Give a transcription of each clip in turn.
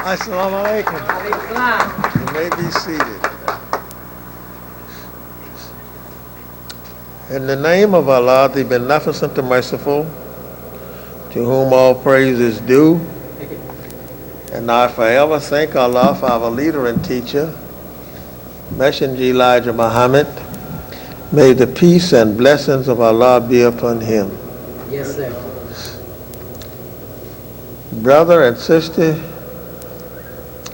Assalamu alaikum. Alaykum salam. You may be seated. In the name of Allah, the Beneficent, the Merciful, to whom all praise is due, and I forever thank Allah for our leader and teacher, Messenger Elijah Muhammad. May the peace and blessings of Allah be upon him. Yes, sir. Brother and sister,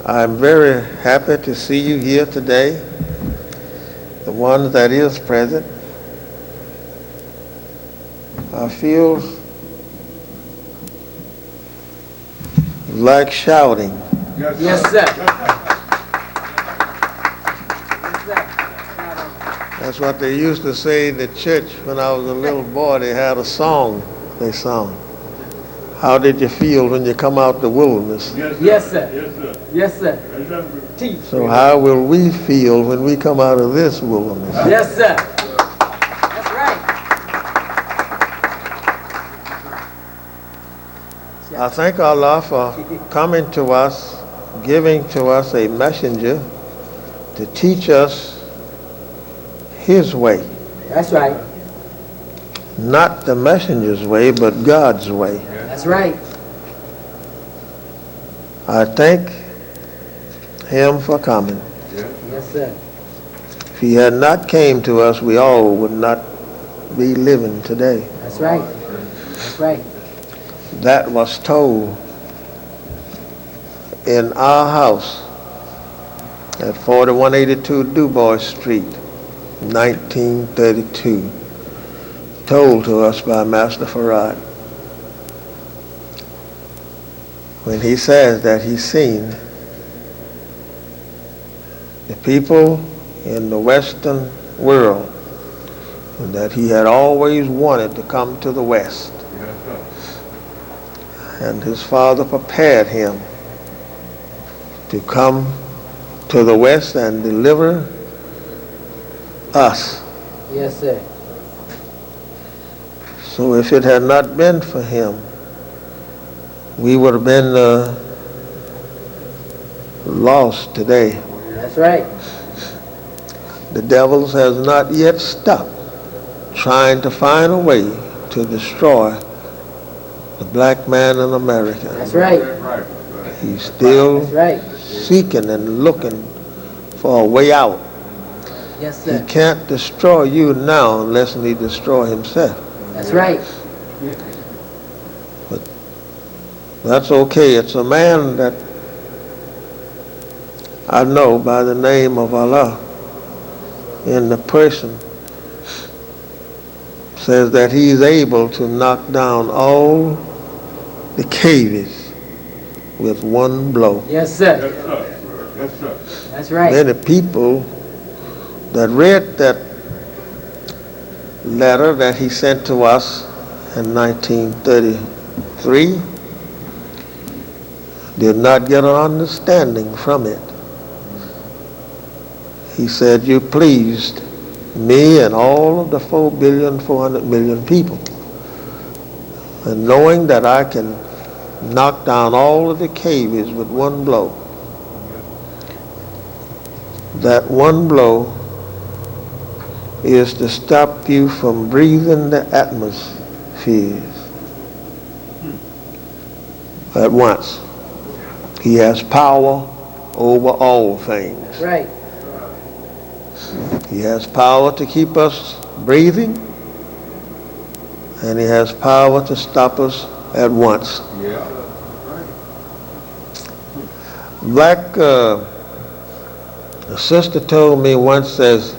I'm very happy to see you here today, the one that is present. I feel like shouting. Yes, sir. That's what they used to say in the church when I was a little boy. They had a song they sung. How did you feel when you come out the wilderness? Yes, sir. Yes, sir. Teach. So how will we feel when we come out of this wilderness? Yes, sir. That's right. I thank Allah for coming to us, giving to us a messenger to teach us His way. That's right. Not the messenger's way, but God's way. That's right. I thank Him for coming. Yes, sir. If He had not came to us, we all would not be living today. That's right. That's right. That was told in our house at 4182 Dubois Street, 1932, told to us by Master Farad. When he says that he's seen the people in the Western world and that he had always wanted to come to the West. And his father prepared him to come to the West and deliver us. Yes, sir. So if it had not been for him, we would have been lost today. That's right. The devil has not yet stopped trying to find a way to destroy the black man in America. That's right. He's still That's right. seeking and looking for a way out. Yes, He sir. can't destroy you now unless he destroy himself. That's right. But that's okay. It's a man that I know by the name of Allah in the person says that he's able to knock down all the caves with one blow. Yes, sir. Yes, sir. That's right. Many people that read that letter that he sent to us in 1933 did not get an understanding from it. He said, you pleased me and all of the 4,400,000,000 people. And knowing that I can knock down all of the caves with one blow, that one blow is to stop you from breathing the atmospheres at once. He has power over all things. That's right. He has power to keep us breathing, and he has power to stop us at once. Yeah. Like a sister told me once, says,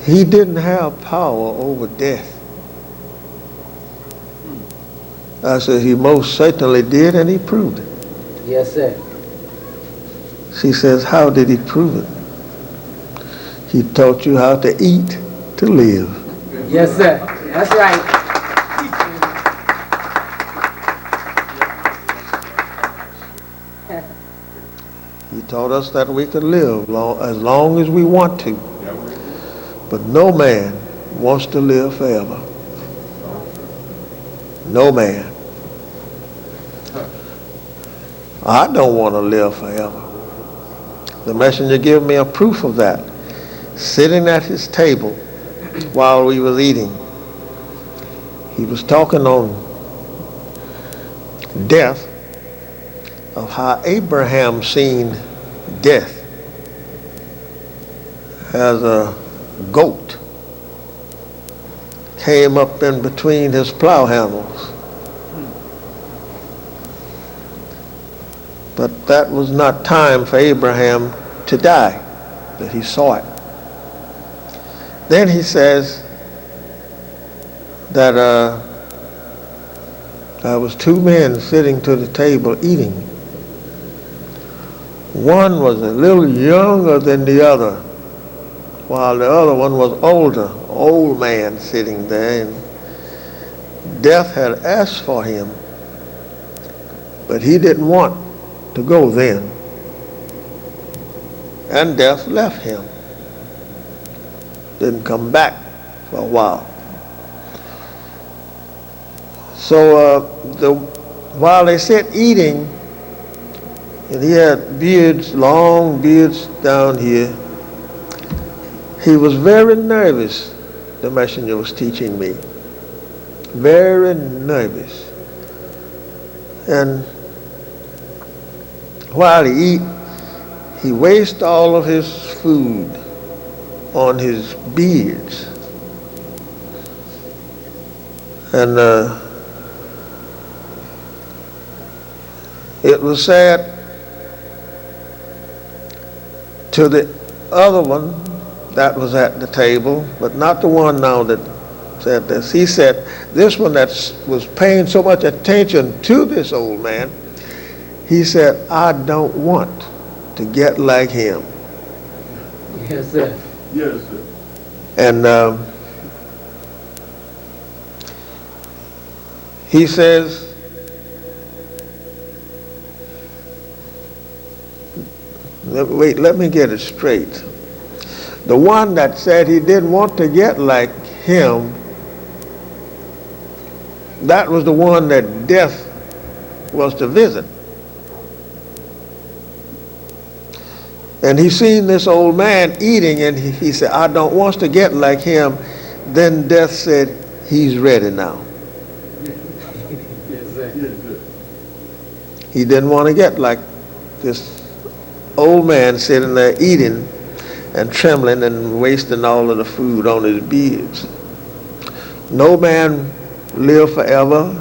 he didn't have power over death. I said, he most certainly did, and he proved it. Yes, sir. She says, how did he prove it? He taught you how to eat to live. Yes, sir. That's right. He taught us that we could live as long as we want to. But no man wants to live forever. No man. I don't want to live forever. The messenger gave me a proof of that. Sitting at his table while we was eating, he was talking on death, of how Abraham seen death as a goat came up in between his plow handles. But that was not time for Abraham to die, that he saw it. Then he says that there was two men sitting to the table eating. One was a little younger than the other, while the other one was older, old man sitting there, and death had asked for him, but he didn't want to go then. And death left him. Didn't come back for a while. So while they sat eating, and he had beards, long beards down here, he was very nervous, the messenger was teaching me. Very nervous. And while he eat, he wastes all of his food on his beards. And it was said to the other one that was at the table, but not the one now that said this. He said, this one that was paying so much attention to this old man, he said, I don't want to get like him. Yes, sir. Yes, sir. And he says, let me get it straight. The one that said he didn't want to get like him, that was the one that death was to visit. And he seen this old man eating, and he said, I don't want to get like him. Then death said, he's ready now. Yes, sir. Yes, sir. He didn't want to get like this old man sitting there eating and trembling and wasting all of the food on his beards. No man live forever,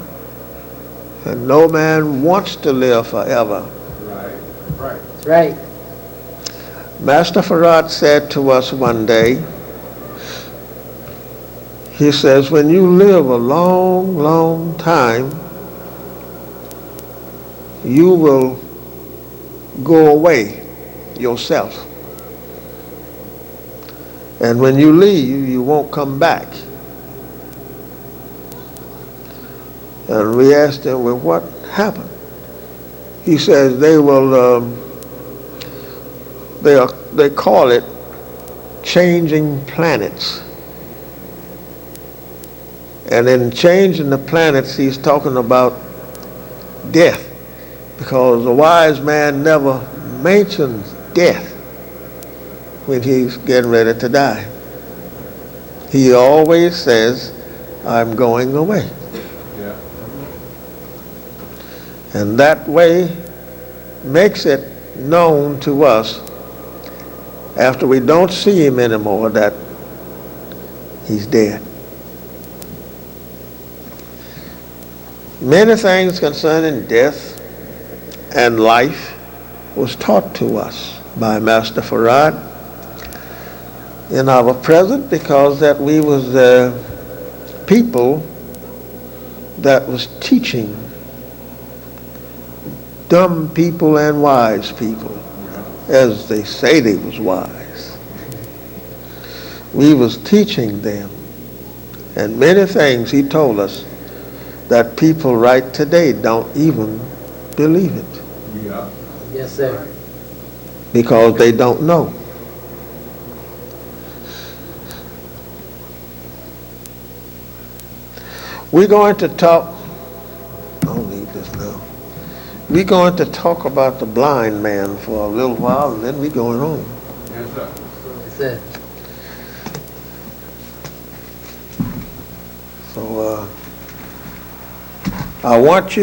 and no man wants to live forever. Right. Right. That's right. Master Farad said to us one day, he says, when you live a long, long time, you will go away yourself. And when you leave, you won't come back. And we asked him, well, what happened? He says they will, they call it changing planets. And in changing the planets, he's talking about death, because a wise man never mentions death when he's getting ready to die. He always says, I'm going away. Yeah. And that way makes it known to us, after we don't see him anymore, that he's dead. Many things concerning death and life was taught to us by Master Farad in our present, because that we was the people that was teaching dumb people and wise people, as they say they was wise. We was teaching them, and many things he told us that people right today don't even believe it, Yeah. Yes, sir. because they don't know. We're going to talk, I don't need this now. We're going to talk about the blind man for a little while, and then we're going home. Yes, sir. Yes, sir. So I want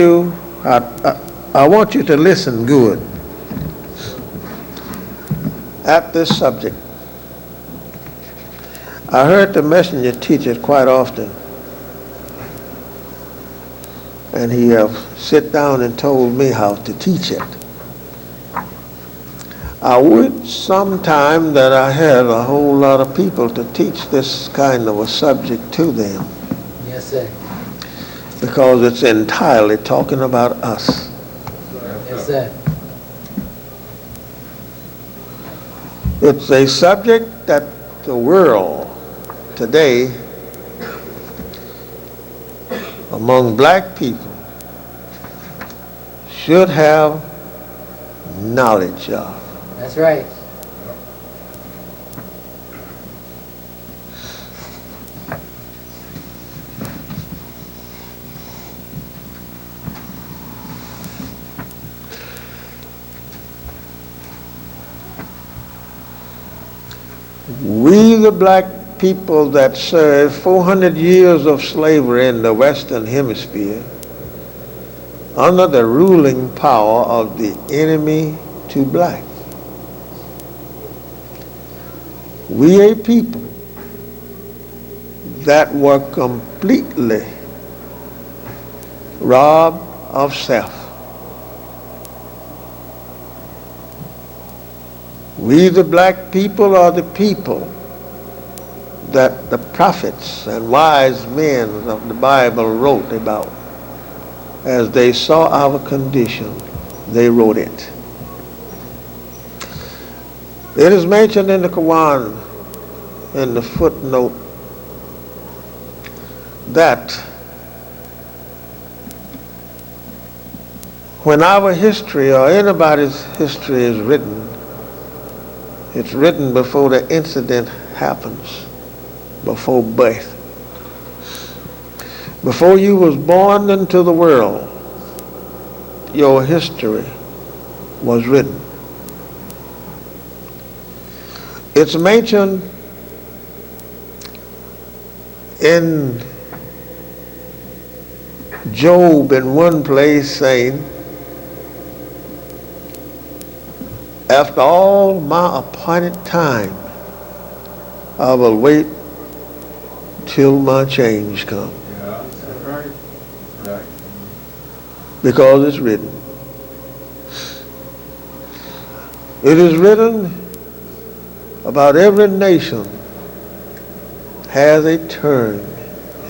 you to listen good at this subject. I heard the messenger teach it quite often, and he have sit down and told me how to teach it. I would sometime that I had a whole lot of people to teach this kind of a subject to them, Yes, sir. because it's entirely talking about us. Yes, sir. It's a subject that the world today, among black people, should have knowledge of. That's right. We, the black people that served 400 years of slavery in the Western Hemisphere, under the ruling power of the enemy to black. We a people that were completely robbed of self. We, the black people, are the people that the prophets and wise men of the Bible wrote about. As they saw our condition, they wrote it. It is mentioned in the Quran, in the footnote, that when our history or anybody's history is written, it's written before the incident happens, before birth. Before you was born into the world, your history was written. It's mentioned in Job in one place saying, after all my appointed time, I will wait till my change comes. Yeah, that's right. Right. Because it's written. It is written about every nation has a turn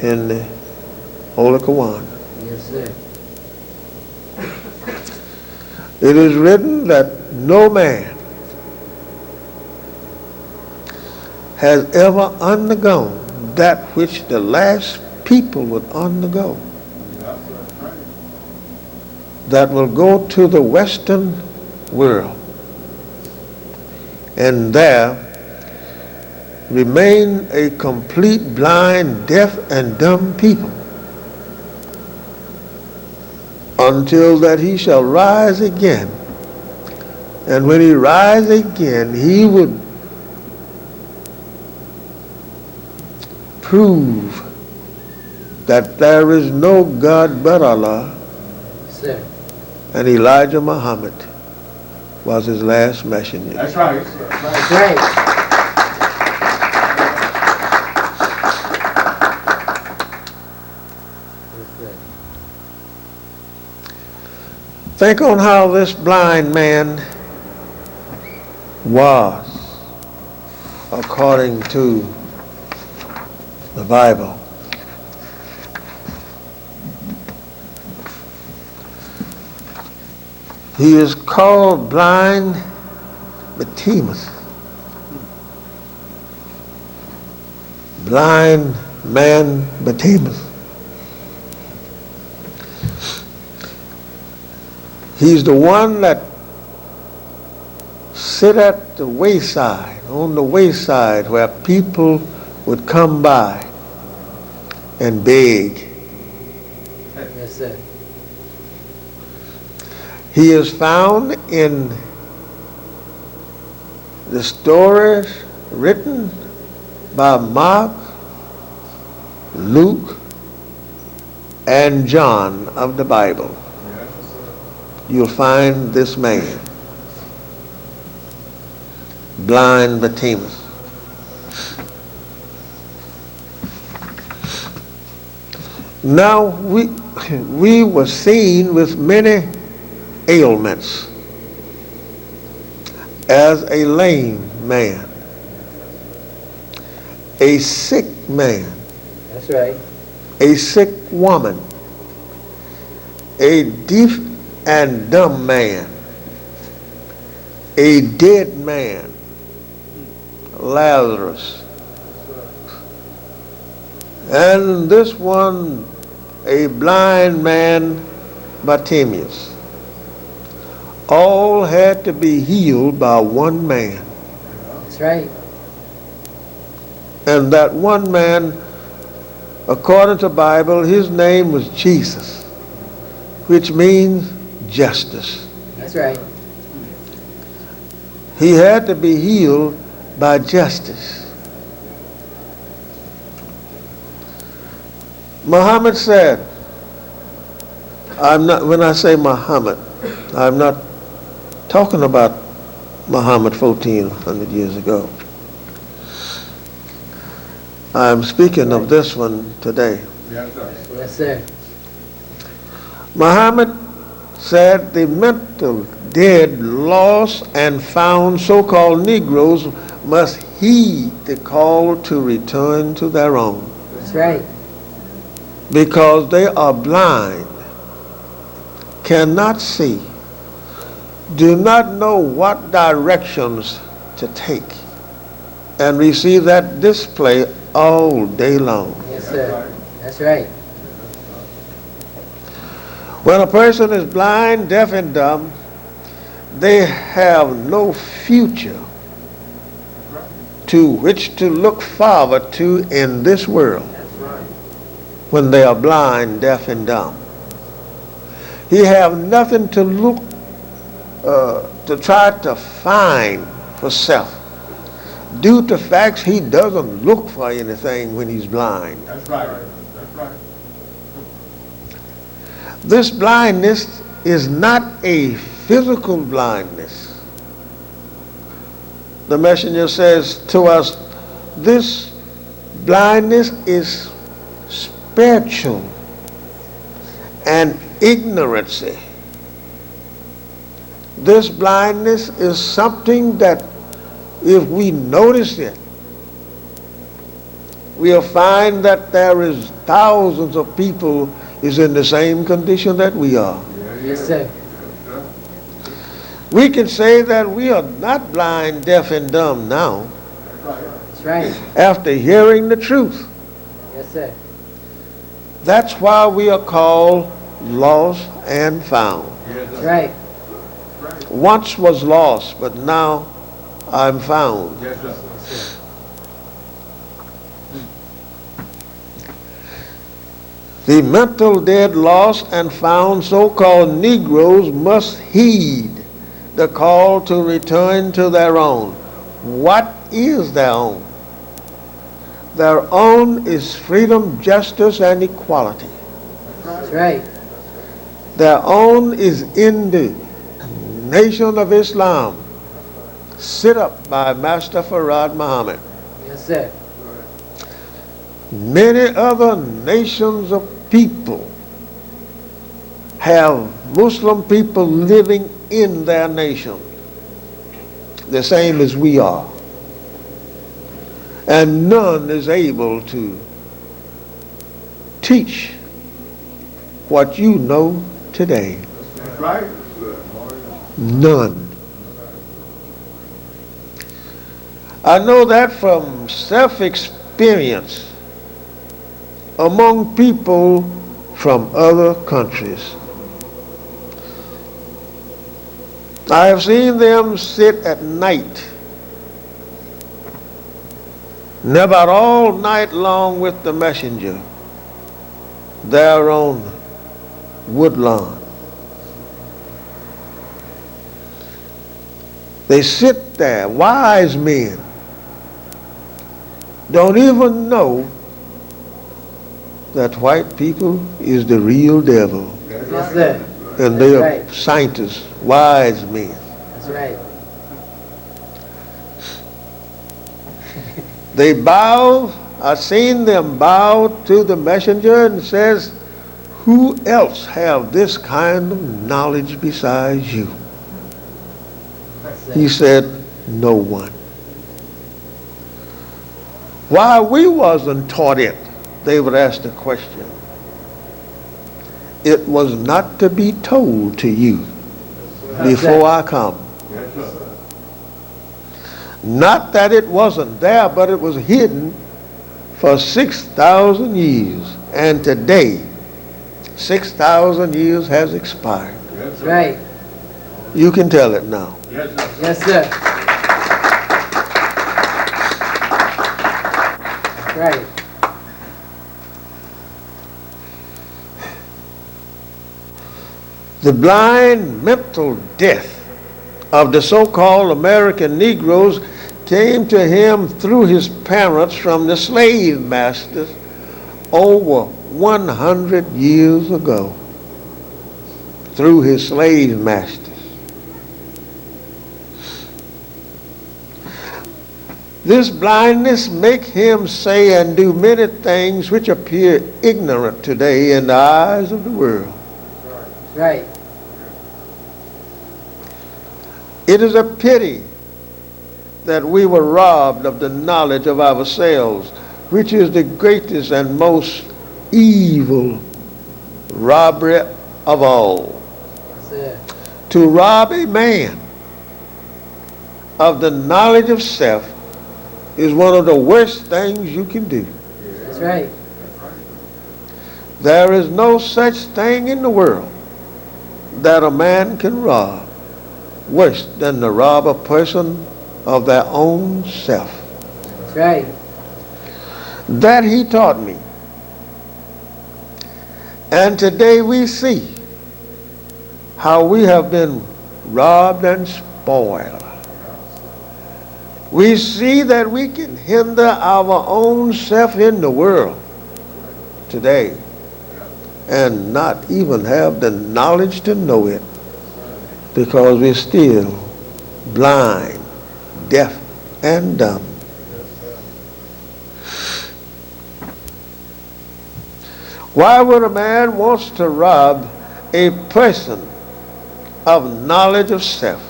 in the Holy Quran. Yes, sir. It is written that no man has ever undergone that which the last people would undergo, Yeah, that's right. that will go to the Western world and there remain a complete blind, deaf, and dumb people until that he shall rise again. And when he rise again, he would prove that there is no God but Allah, Yes, sir. and Elijah Muhammad was his last messenger. That's right. That's right. That's right. Yes, sir. Think on how this blind man was according to the Bible. He is called blind Bartimaeus. Blind man Bartimaeus. He's the one that sit at the wayside, on the wayside where people would come by and beg. Yes, sir. He is found in the stories written by Mark, Luke, and John of the Bible. You'll find this man, blind Bartimaeus. Now we were seen with many ailments as a lame man, a sick man, That's right. a sick woman, a deaf and dumb man, a dead man, Lazarus, and this one, a blind man, Bartimaeus. All had to be healed by one man. That's right. And that one man, according to the Bible, his name was Jesus, which means justice. That's right. He had to be healed by justice. Muhammad said, when I say Muhammad, I'm not talking about Muhammad 1400 years ago. I'm speaking of this one today. Yes, sir. Yes, sir. Muhammad said the mental dead, lost, and found so-called Negroes must heed the call to return to their own, That's right. because they are blind, cannot see, do not know what directions to take, and receive that display all day long. Yes, sir. That's right. When a person is blind, deaf, and dumb, they have no future to which to look forward to in this world when they are blind, deaf, and dumb. He have nothing to look, to try to find for self. Due to facts, he doesn't look for anything when he's blind. That's right. That's right. This blindness is not a physical blindness. The messenger says to us, this blindness is spiritual and ignorancy. This blindness is something that if we notice it, we'll find that there is thousands of people is in the same condition that we are. Yes, sir. We can say that we are not blind, deaf, and dumb now That's right. after hearing the truth. Yes, sir. That's why we are called lost and found. Yes, That's sir. right. Once was lost, but now I'm found. Yes, sir. Yes, sir. The mental dead, lost, and found so-called Negroes must heed the call to return to their own. What is their own? Their own is freedom, justice, and equality. That's right. Their own is in the Nation of Islam, set up by Master Farad Muhammad. Yes, sir. Many other nations of people have Muslim people living in their nation, the same as we are. And none is able to teach what you know today. That's right. None. I know that from self-experience among people from other countries. I have seen them sit at night, and about all night long with the messenger, there on Woodlawn. They sit there, wise men, don't even know that white people is the real devil. That's Yes, right. sir. And they That's are right. scientists, wise men. That's right. They bow, I seen them bow to the messenger and says, who else have this kind of knowledge besides you? Yes, He sir. said, no one. Why we wasn't taught it, they would ask the question. It was not to be told to you before I come. Yes, sir. Not that it wasn't there, but it was hidden for 6,000 years. And today, 6,000 years has expired. Yes, That's sir. right. You can tell it now. Yes, sir. Yes, sir. That's right. The blind mental death of the so-called American Negroes came to him through his parents from the slave masters over 100 years ago. Through his slave masters. This blindness make him say and do many things which appear ignorant today in the eyes of the world. That's right. It is a pity that we were robbed of the knowledge of ourselves, which is the greatest and most evil robbery of all. Yes, sir. To rob a man of the knowledge of self is one of the worst things you can do. That's right. There is no such thing in the world that a man can rob worse than to rob a person of their own self. That's right. That he taught me. And today we see how we have been robbed and spoiled. We see that we can hinder our own self in the world today and not even have the knowledge to know it because we're still blind, deaf, and dumb. Why would a man wants to rob a person of knowledge of self?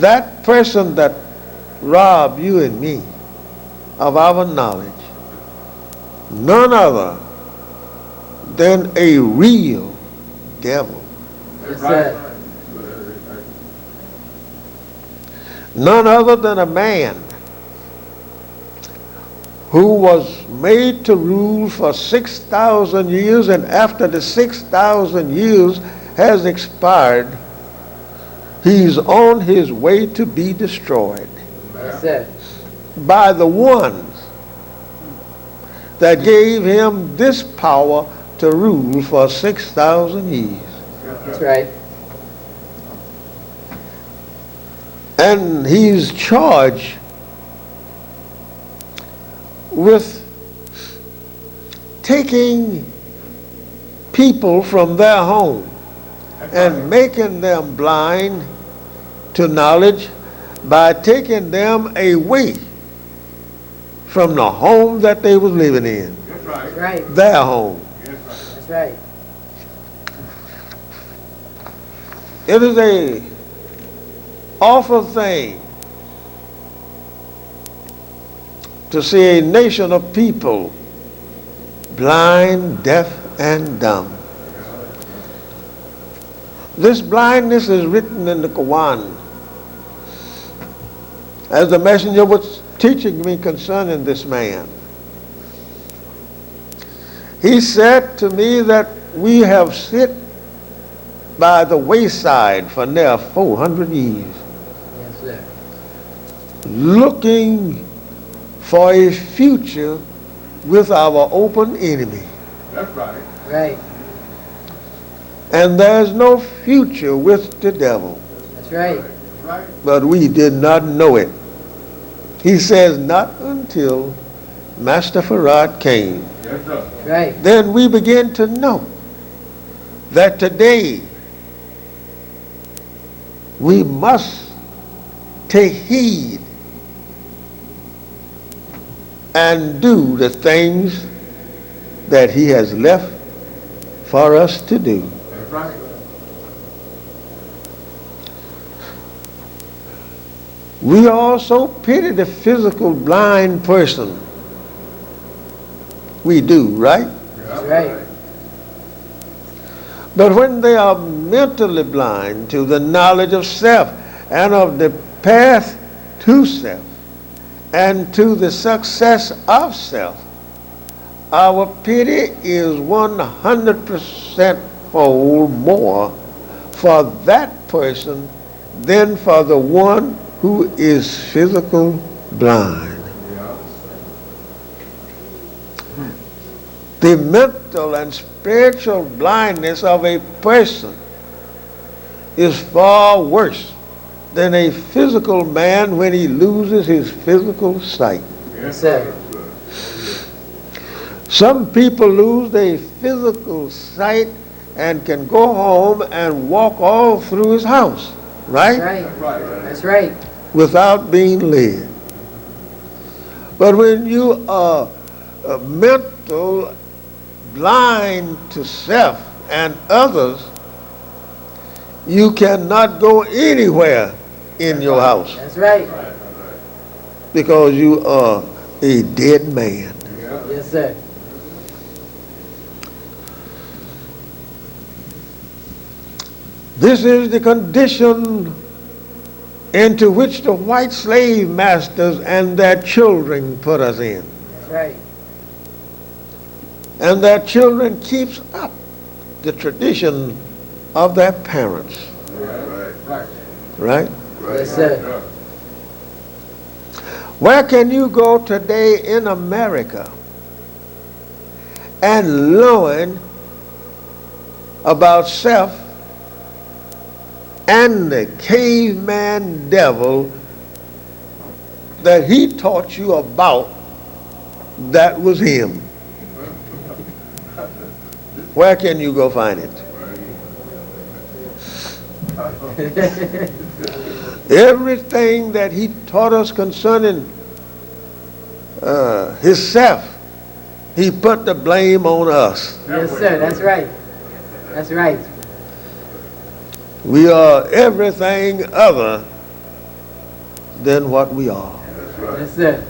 That person that robbed you and me of our knowledge, none other than a real devil. Yes, That's right. sir. None other than a man who was made to rule for 6,000 years, and after the 6,000 years has expired, he's on his way to be destroyed Yes, sir. by the ones that gave him this power to rule for 6,000 years. That's right. And he's charged with taking people from their home and making them blind to knowledge by taking them away from the home that they was living in, That's right. That's right. their home. Yes, right. That's right. It is a awful thing to see a nation of people blind, deaf, and dumb. This blindness is written in the Quran. As the messenger was teaching me concerning this man, he said to me that we have sit by the wayside for near 400 years Yes, sir. looking for a future with our open enemy. That's right. Right. And there's no future with the devil. That's That's right. That's right. but we did not know it. He says, not until Master Farad came. Yes, sir. That's right. Then we begin to know that today we must take heed and do the things that he has left for us to do. That's right. We also pity the physical blind person. We do, right? That's right. But when they are mentally blind to the knowledge of self and of the path to self and to the success of self, our pity is 100% fold more for that person than for the one who is physical blind. The mental and spiritual blindness of a person is far worse than a physical man when he loses his physical sight. Yes, sir. Some people lose their physical sight and can go home and walk all through his house, That's right? right. That's right. That's right. Without being led. But when you are mental blind to self and others, you cannot go anywhere in your house That's right. because you are a dead man. Yes, sir. This is the condition into which the white slave masters and their children put us in. That's right. And their children keeps up the tradition of their parents, Right. right? Yes, sir. Where can you go today in America and learn about self and the caveman devil that he taught you about? That was him. Where can you go find it? Everything that he taught us concerning himself, he put the blame on us. Yes, sir. That's right. That's right. We are everything other than what we are. Yes, sir.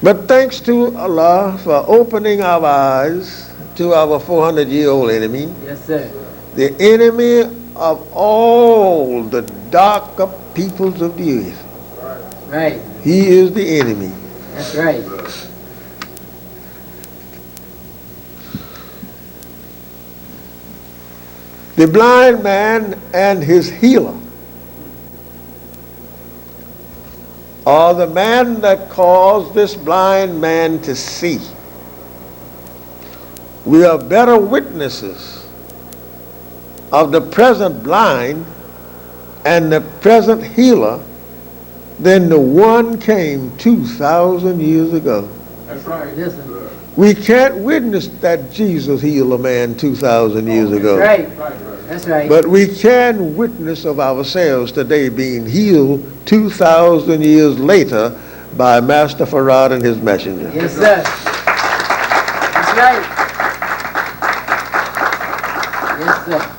But thanks to Allah for opening our eyes to our 400-year-old enemy, Yes, sir. the enemy of all the darker peoples of the earth. Right. He is the enemy. That's right. The blind man and his healer are the man that caused this blind man to see. We are better witnesses of the present blind and the present healer than the one came 2,000 years ago. That's right. Yes, sir. We can't witness that Jesus healed a man 2,000 years ago. That's right. Right. That's right. But we can witness of ourselves today being healed 2,000 years later by Master Farad and his messenger. Yes, sir. That's right. Yes, sir.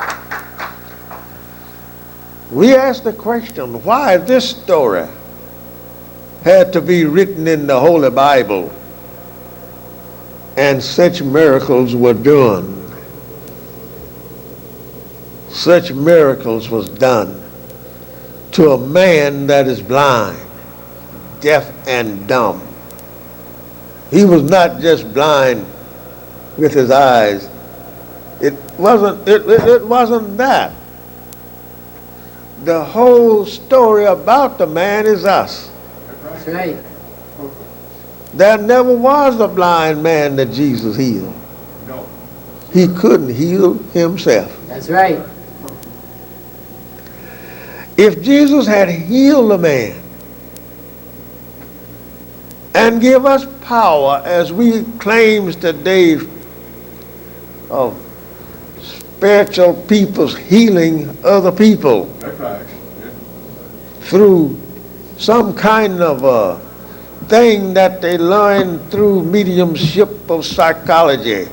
We ask the question, why this story had to be written in the Holy Bible and such miracles were done. Such miracles was done to a man that is blind, deaf and dumb. He was not just blind with his eyes. It wasn't that. The whole story about the man is us. That's right. There never was a blind man that Jesus healed. No. he couldn't heal himself. That's right. If Jesus had healed a man and give us power as we claims today of spiritual peoples healing other people That's right. through some kind of a thing that they learn through mediumship of psychology,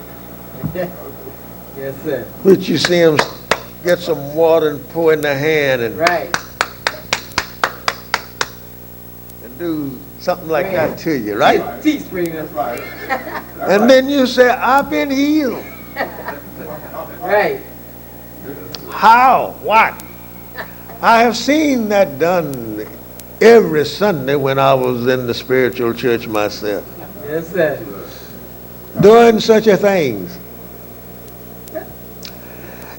Yes, sir. which you see them get some water and pour in their hand and Right. do something like that to you, right? Teaspoon. That's right. And then you say, I've been healed. Right. How? What? I have seen that done every Sunday when I was in the spiritual church myself, Yes, sir. doing such a things.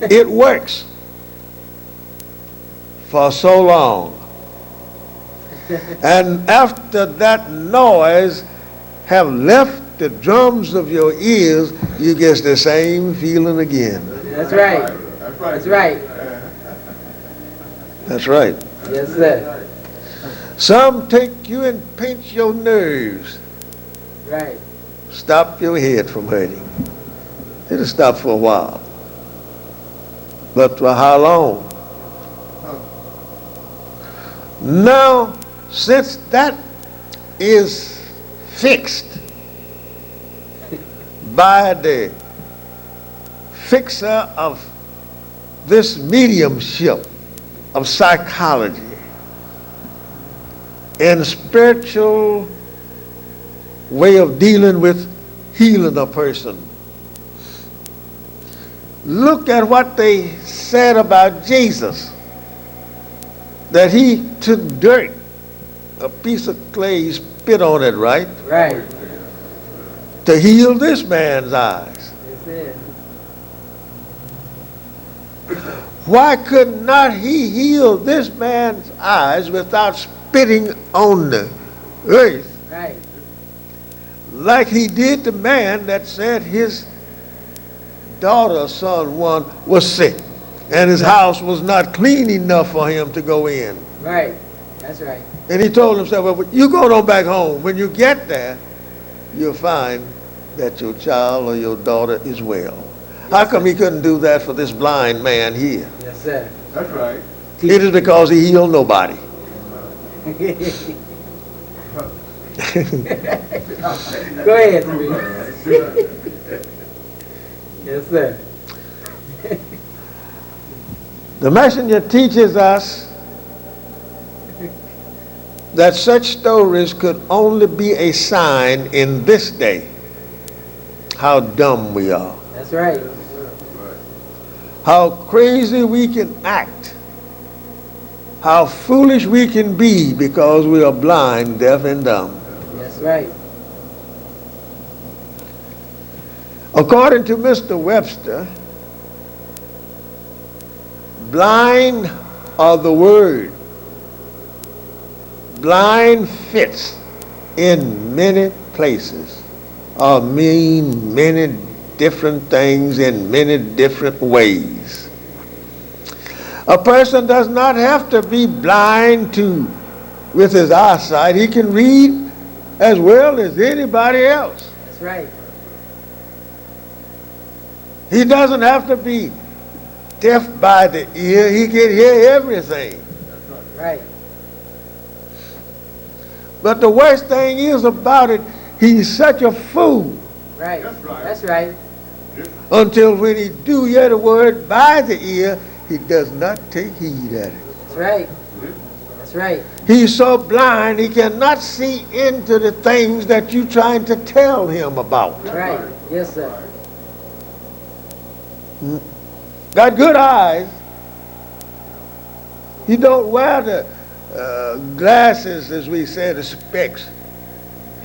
It works for so long. And after that noise have left the drums of your ears, you get the same feeling again. That's right. That's right. That's right. That's right. Yes, sir. Some take you and pinch your nerves, Right. stop your head from hurting. It'll stop for a while. But for how long? Now, since that is fixed by the fixer of this mediumship of psychology and spiritual way of dealing with healing a person, look at what they said about Jesus, that he took dirt, a piece of clay, he spit on it, right, Right. to heal this man's eyes. That's it. Why could not he heal this man's eyes without spitting on the earth Right. like he did the man that said his daughter, son one, was sick and his house was not clean enough for him to go in? Right. That's right. And he told himself, well, you go on back home. When you get there, you'll find that your child or your daughter is well. How come he couldn't do that for this blind man here? Yes, sir. That's right. It is because he healed nobody. Go ahead, Teresa. Yes, sir. The messenger teaches us that such stories could only be a sign in this day how dumb we are, That's right. how crazy we can act, how foolish we can be because we are blind, deaf, and dumb. That's right. According to Mr. Webster, blind are the word. Blind fits in many places or mean many different things in many different ways. A person does not have to be blind with his eyesight. He can read as well as anybody else. That's right. He doesn't have to be deaf by the ear. He can hear everything. Right. But the worst thing is about it, he's such a fool Right. That's right. That's right. until when he do hear the word by the ear, he does not take heed at it. That's right. That's right. He's so blind he cannot see into the things that you're trying to tell him about. Right. Yes, sir. Got good eyes. He don't wear the glasses, as we say, the specs,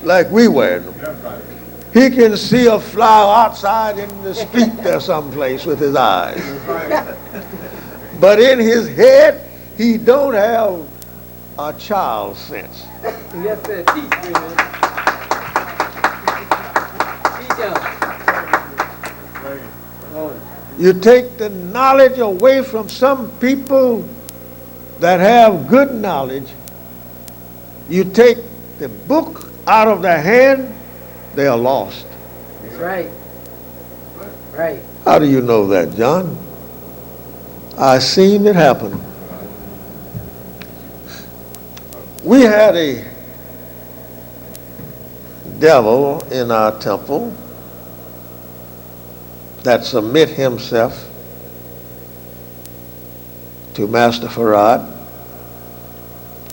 like we wear them. That's right. He can see a flower outside in the street there someplace with his eyes. But in his head, he don't have a child's sense. Yes, sir. Teach me, man. Teach You take the knowledge away from some people that have good knowledge. You take the book out of their hand, they are lost. That's right. Right. How do you know that, John? I've seen it happen. We had a devil in our temple that submit himself to Master Farad.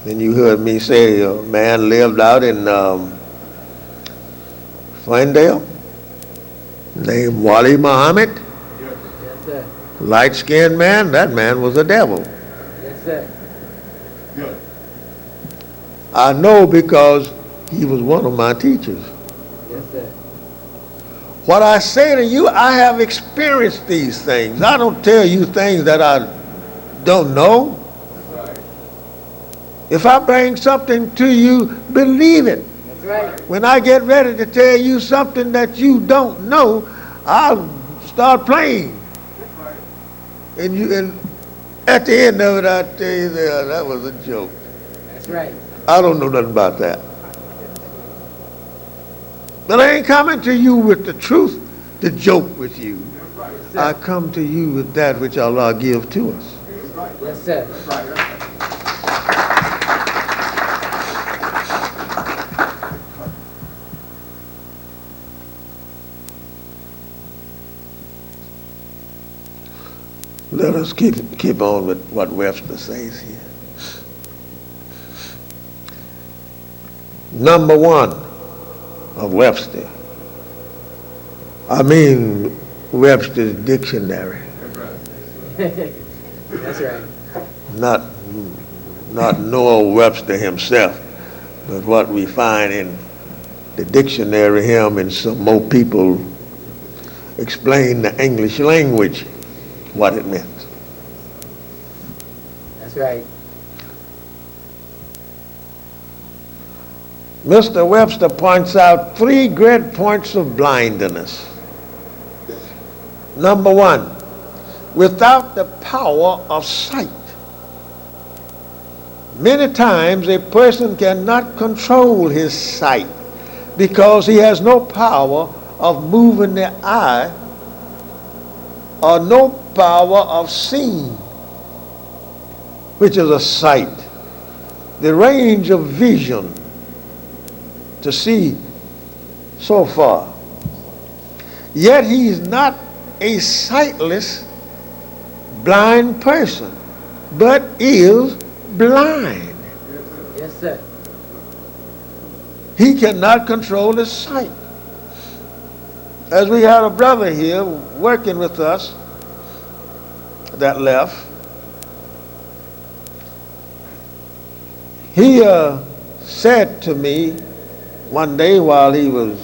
And you heard me say a man lived out in Ferndale named Wali Muhammad, Yes, sir. light-skinned man. That man was a devil. Yes, sir. I know because he was one of my teachers. Yes, sir. What I say to you, I have experienced these things. I don't tell you things that I don't know. If I bring something to you, believe it. That's right. When I get ready to tell you something that you don't know, I'll start playing. And at the end of it, I tell you that was a joke. That's right. I don't know nothing about that. But I ain't coming to you with the truth to joke with you. Yes, sir. I come to you with that which Allah give to us. Yes, sir. Let us keep on with what Webster says here. Number one of Webster. I mean Webster's dictionary. That's right. Not Noah Webster himself, but what we find in the dictionary, him and some more people explain the English language, what it meant. That's right. Mr. Webster points out three great points of blindness. Number one, without the power of sight. Many times a person cannot control his sight because he has no power of moving the eye or no power of seeing, which is a sight. The range of vision to see so far. Yet he's not a sightless, blind person, but is blind. Yes, sir. He cannot control his sight. As we had a brother here working with us that left, he said to me one day while he was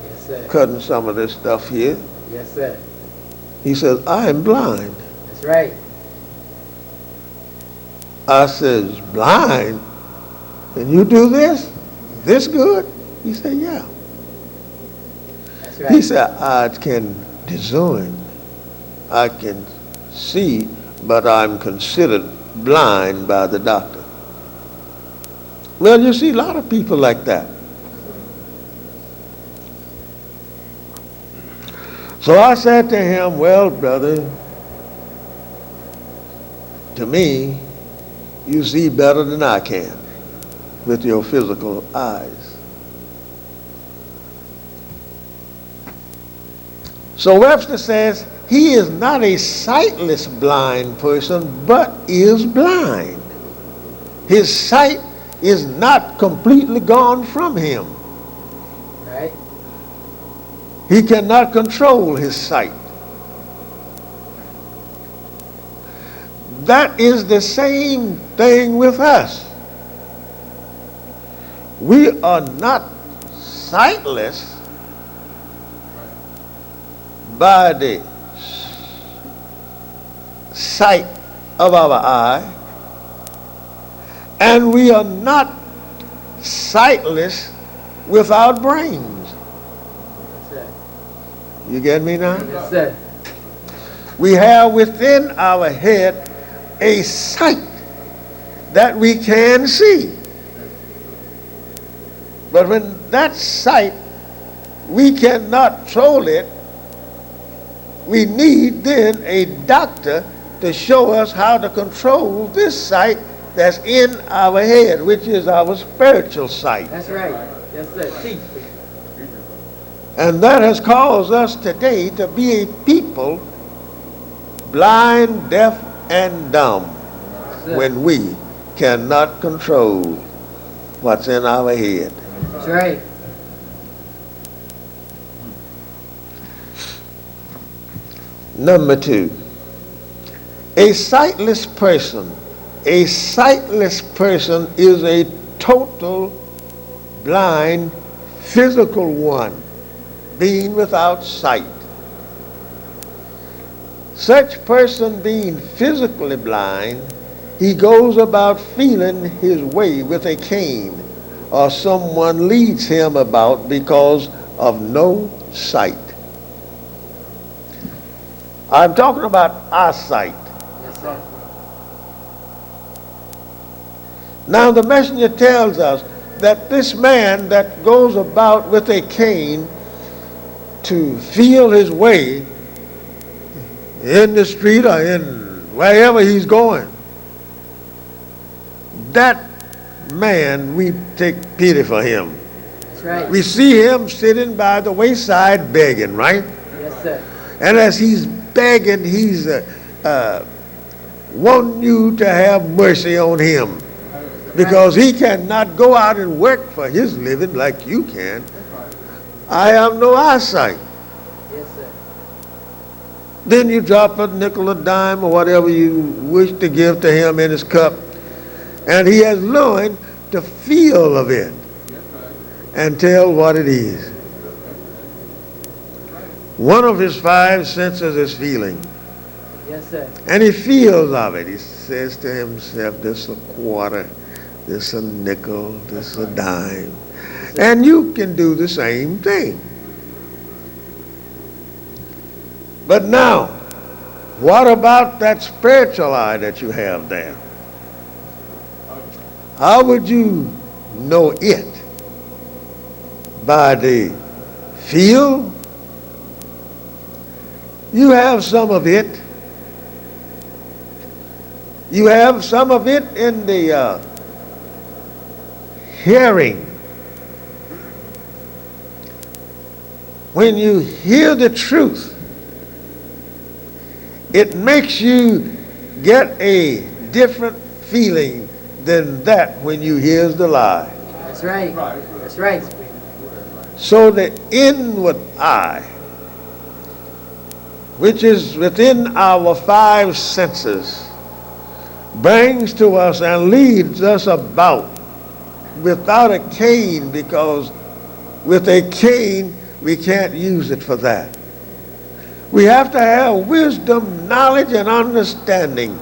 Yes, sir. cutting some of this stuff here, Yes, sir. he says, I am blind. That's right. I says, blind? And you do this? This good? He said, yeah. That's right. He said, I can discern. I can see, but I'm considered blind by the doctor. Well, you see a lot of people like that. So I said to him, well, brother, to me, you see better than I can with your physical eyes. So Webster says he is not a sightless blind person, but is blind. His sight is not completely gone from him. Right. He cannot control his sight. That is the same thing with us. We are not sightless by the sight of our eye, and we are not sightless without brains. Yes, sir. You get me now? Yes, sir. We have within our head a sight that we can see. But when that sight, we cannot control it, we need then a doctor to show us how to control this sight that's in our head, which is our spiritual sight. That's right. Yes, sir. Teach. And that has caused us today to be a people blind, deaf, and dumb Yes, sir. when we cannot control what's in our head. That's right. Number two, a sightless person. A sightless person is a total blind physical one, being without sight. Such person being physically blind, he goes about feeling his way with a cane, or someone leads him about because of no sight. I'm talking about eyesight. Yes, sir. Now the messenger tells us that this man that goes about with a cane to feel his way in the street or in wherever he's going, that man, we take pity for him. That's right. We see him sitting by the wayside begging, right? Yes, sir. And as he's begging, he's wanting you to have mercy on him, because he cannot go out and work for his living like you can. I have no eyesight. Yes, sir. Then you drop a nickel, a dime, or whatever you wish to give to him in his cup, and he has learned to feel of it and tell what it is. One of his five senses is feeling. Yes, sir. And he feels of it. He says to himself, this a quarter, this a nickel, this a dime. And you can do the same thing. But now, what about that spiritual eye that you have there? How would you know it? By the feel? You have some of it. You have some of it in the hearing. When you hear the truth, it makes you get a different feeling than that when you hear the lie. That's right. That's right. So the inward eye, which is within our five senses, brings to us and leads us about without a cane, because with a cane we can't use it for that. We have to have wisdom, knowledge, and understanding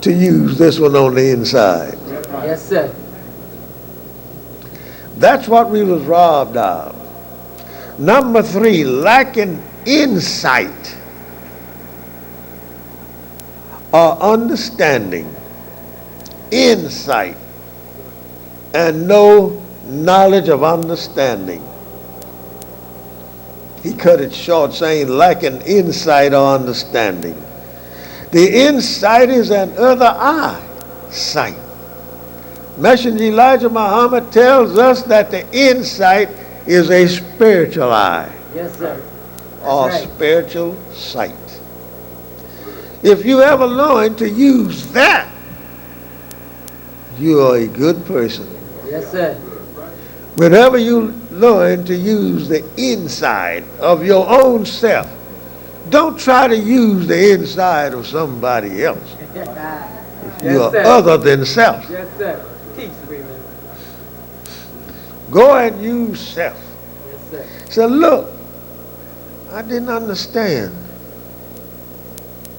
to use this one on the inside. Yes, sir. That's what we was robbed of. Number three, lacking insight or understanding. Insight and no knowledge of understanding. He cut it short saying lacking insight or understanding. The insight is an other eye sight. Messenger Elijah Muhammad tells us that the insight is a spiritual eye Yes, sir. or That's right. spiritual sight. If you ever learn to use that, you are a good person. Yes, sir. Whenever you learn to use the inside of your own self, don't try to use the inside of somebody else. Yes, You are sir. other than self. Yes, sir. Teach me, man. Go and use self. Yes, sir. Say, look, I didn't understand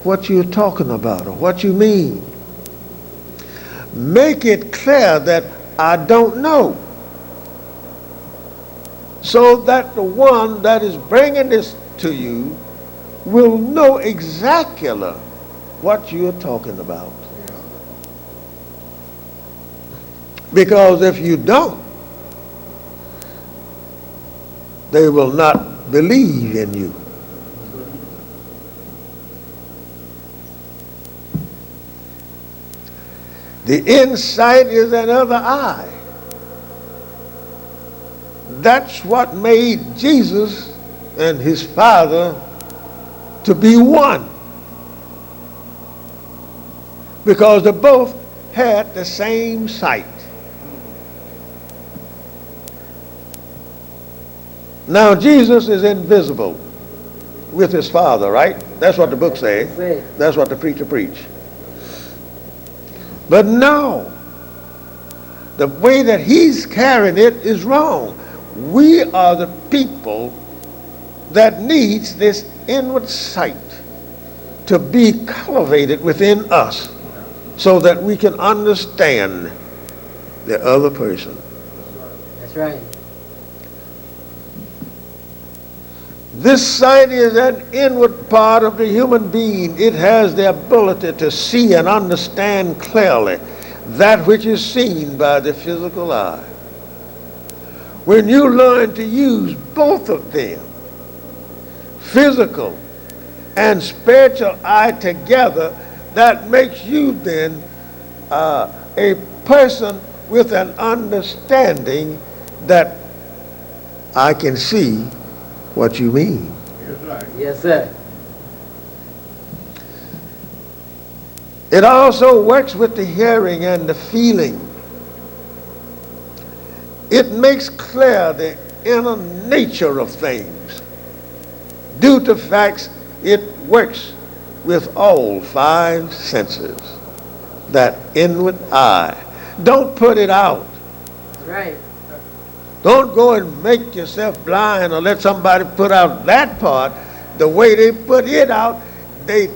what you're talking about or what you mean. Make it clear that I don't know, so that the one that is bringing this to you will know exactly what you're talking about. Because if you don't, they will not believe in you. The insight is another eye. That's what made Jesus and his Father to be one. Because they both had the same sight. Now Jesus is invisible with his Father, right? That's what the book says. That's what the preacher preached. But no, the way that he's carrying it is wrong. We are the people that needs this inward sight to be cultivated within us so that we can understand the other person. That's right. This sight is an inward part of the human being. It has the ability to see and understand clearly that which is seen by the physical eye. When you learn to use both of them, physical and spiritual eye together, that makes you then a person with an understanding that I can see what you mean. Yes, sir. It also works with the hearing and the feeling. It makes clear the inner nature of things. Due to facts, it works with all five senses. That inward eye. Don't put it out. That's right. Don't go and make yourself blind or let somebody put out that part. The way they put it out, they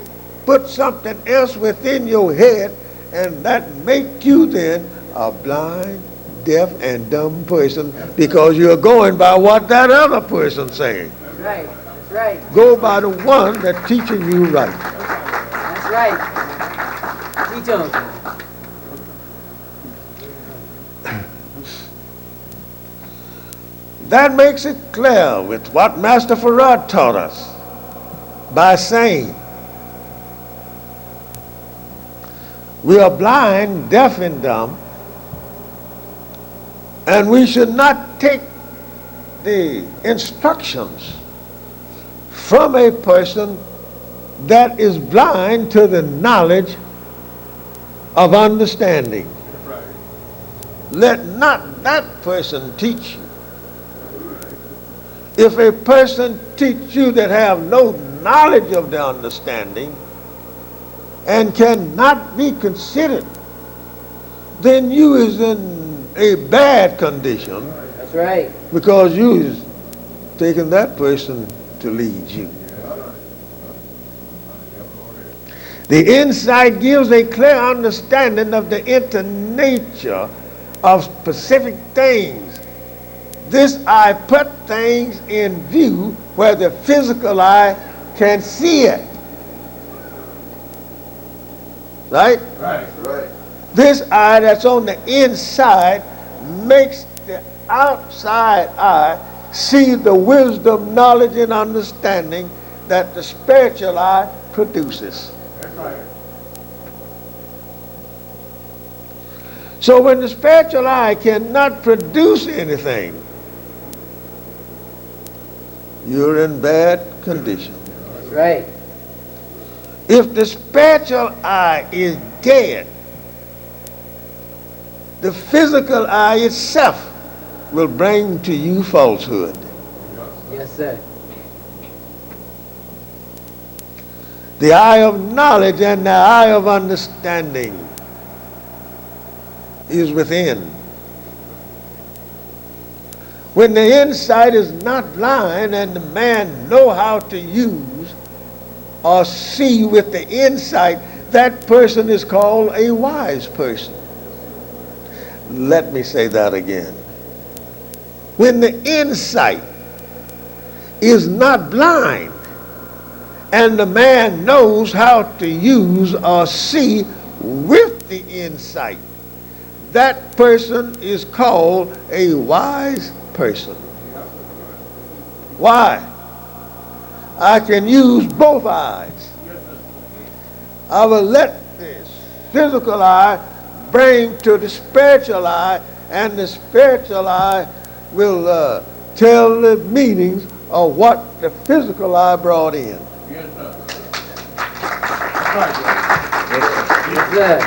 put something else within your head, and that make you then a blind, deaf, and dumb person because you're going by what that other person's saying. That's right. That's right. Go by the one that's teaching you right. That's right. Teach them. That makes it clear with what Master Farad taught us by saying, we are blind, deaf, and dumb, and we should not take the instructions from a person that is blind to the knowledge of understanding. Let not that person teach you. If a person teach you that have no knowledge of the understanding and cannot be considered, then you is in a bad condition. That's right. Because you is taking that person to lead you. The insight gives a clear understanding of the inner nature of specific things. This eye put things in view where the physical eye can see it. Right? Right. This eye that's on the inside makes the outside eye see the wisdom, knowledge, and understanding that the spiritual eye produces. That's right. So when the spiritual eye cannot produce anything, you're in bad condition. That's right. If the spiritual eye is dead, the physical eye itself will bring to you falsehood. Yes, sir. The eye of knowledge and the eye of understanding is within. When the insight is not blind and the man know how to use or see with the insight, that person is called a wise person. Let me say that again. When the insight is not blind and the man knows how to use or see with the insight, that person is called a wise person. Why? I can use both eyes. I will let this physical eye bring to the spiritual eye, and the spiritual eye will tell the meanings of what the physical eye brought in. Yes, sir. That's right, brother. Yes, sir.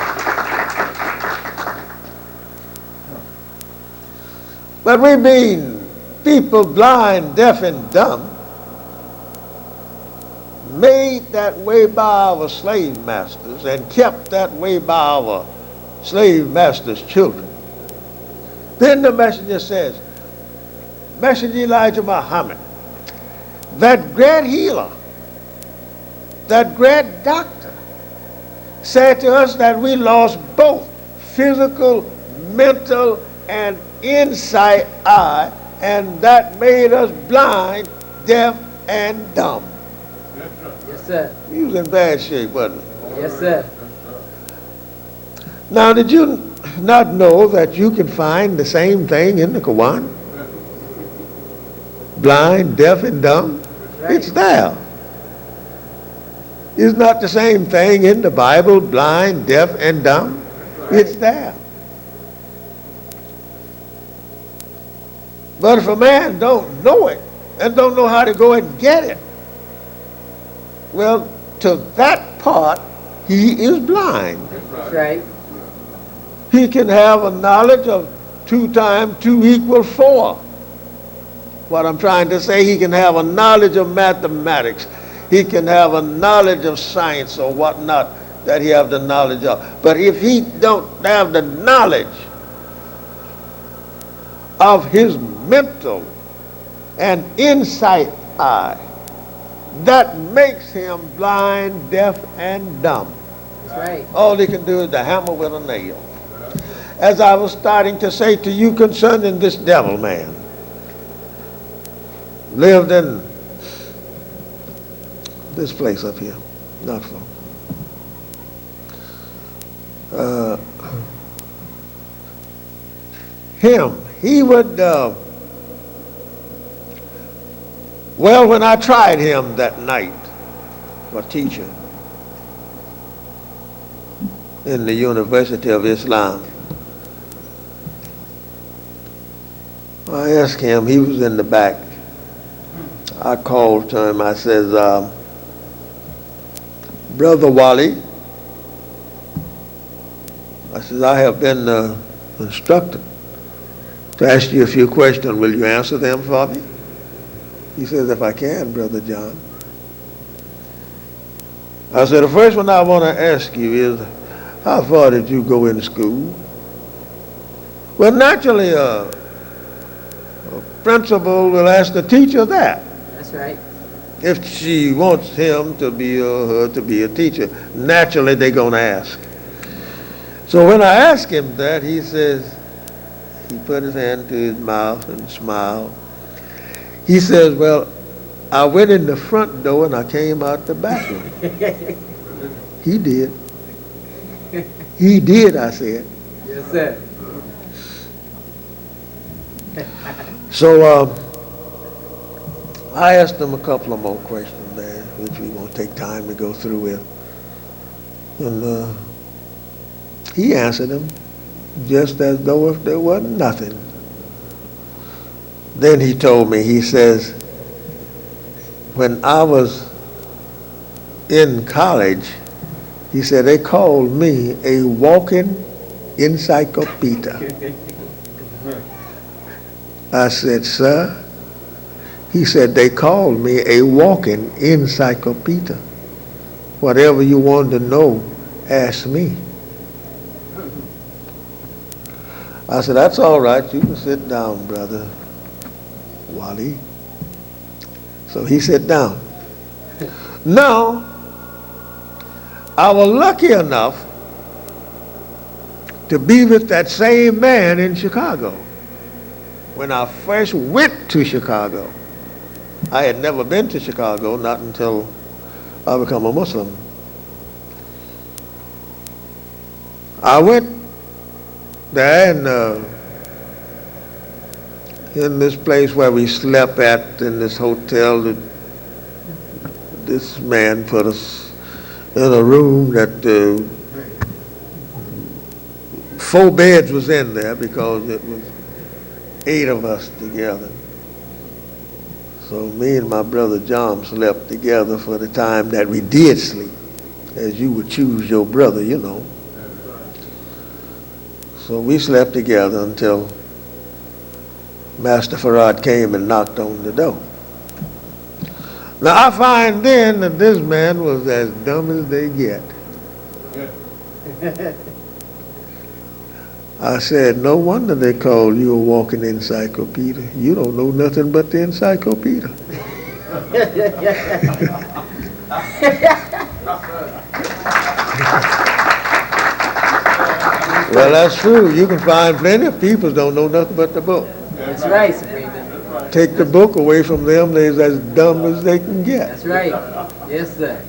But we being people blind, deaf, and dumb, made that way by our slave masters and kept that way by our slave masters' children. Then the messenger says, Messenger Elijah Muhammad, that great healer, that great doctor, said to us that we lost both physical, mental, and insight eye, and that made us blind, deaf, and dumb. Yes, sir. He was in bad shape, wasn't he? Yes, sir. Now, did you not know that you can find the same thing in the Quran? Blind, deaf, and dumb? Right. It's there. It's not the same thing in the Bible, blind, deaf, and dumb? It's there. But if a man don't know it and don't know how to go and get it, well, to that part, he is blind. That's right. He can have a knowledge of 2 times 2 equals 4. What I'm trying to say, he can have a knowledge of mathematics. He can have a knowledge of science or whatnot that he have the knowledge of. But if he don't have the knowledge of his mental and insight eye, that makes him blind, deaf, and dumb. That's right. All he can do is to hammer with a nail. As I was starting to say to you concerning this devil man, lived in this place up here, not far. He would, well, when I tried him that night for teacher in the University of Islam, I asked him, he was in the back. I called to him, I says, Brother Wally, I says, I have been instructed to ask you a few questions. Will you answer them for me? He says, if I can, Brother John. I said, the first one I want to ask you is, how far did you go in school? Well, naturally, a principal will ask the teacher that. That's right. If she wants him to be her to be a teacher, naturally they're going to ask. So when I asked him that, he says, he put his hand to his mouth and smiled. He says, well, I went in the front door and I came out the back door. He did. He did, I said. Yes, sir. So I asked him a couple of more questions there, which we won't take time to go through with. And he answered them just as though if there wasn't nothing. Then he told me, he says, when I was in college, he said, they called me a walking encyclopedia. I said, sir? He said, they called me a walking encyclopedia. Whatever you want to know, ask me. I said, that's all right. You can sit down, Brother Wally. So he sat down. Now, I was lucky enough to be with that same man in Chicago. When I first went to Chicago, I had never been to Chicago, not until I become a Muslim. I went there and in this place where we slept at, in this hotel, that this man put us in a room that 4 beds was in there because it was 8 of us together. So me and my brother John slept together for the time that we did sleep, as you would choose your brother, you know. So we slept together until Master Farad came and knocked on the door. Now I find then that this man was as dumb as they get. I said, no wonder they call you a walking encyclopedia. You don't know nothing but the encyclopedia. Well, that's true. You can find plenty of people don't know nothing but the book. That's right, Supreme. Take the book away from them, they're as dumb as they can get. That's right. Yes, sir.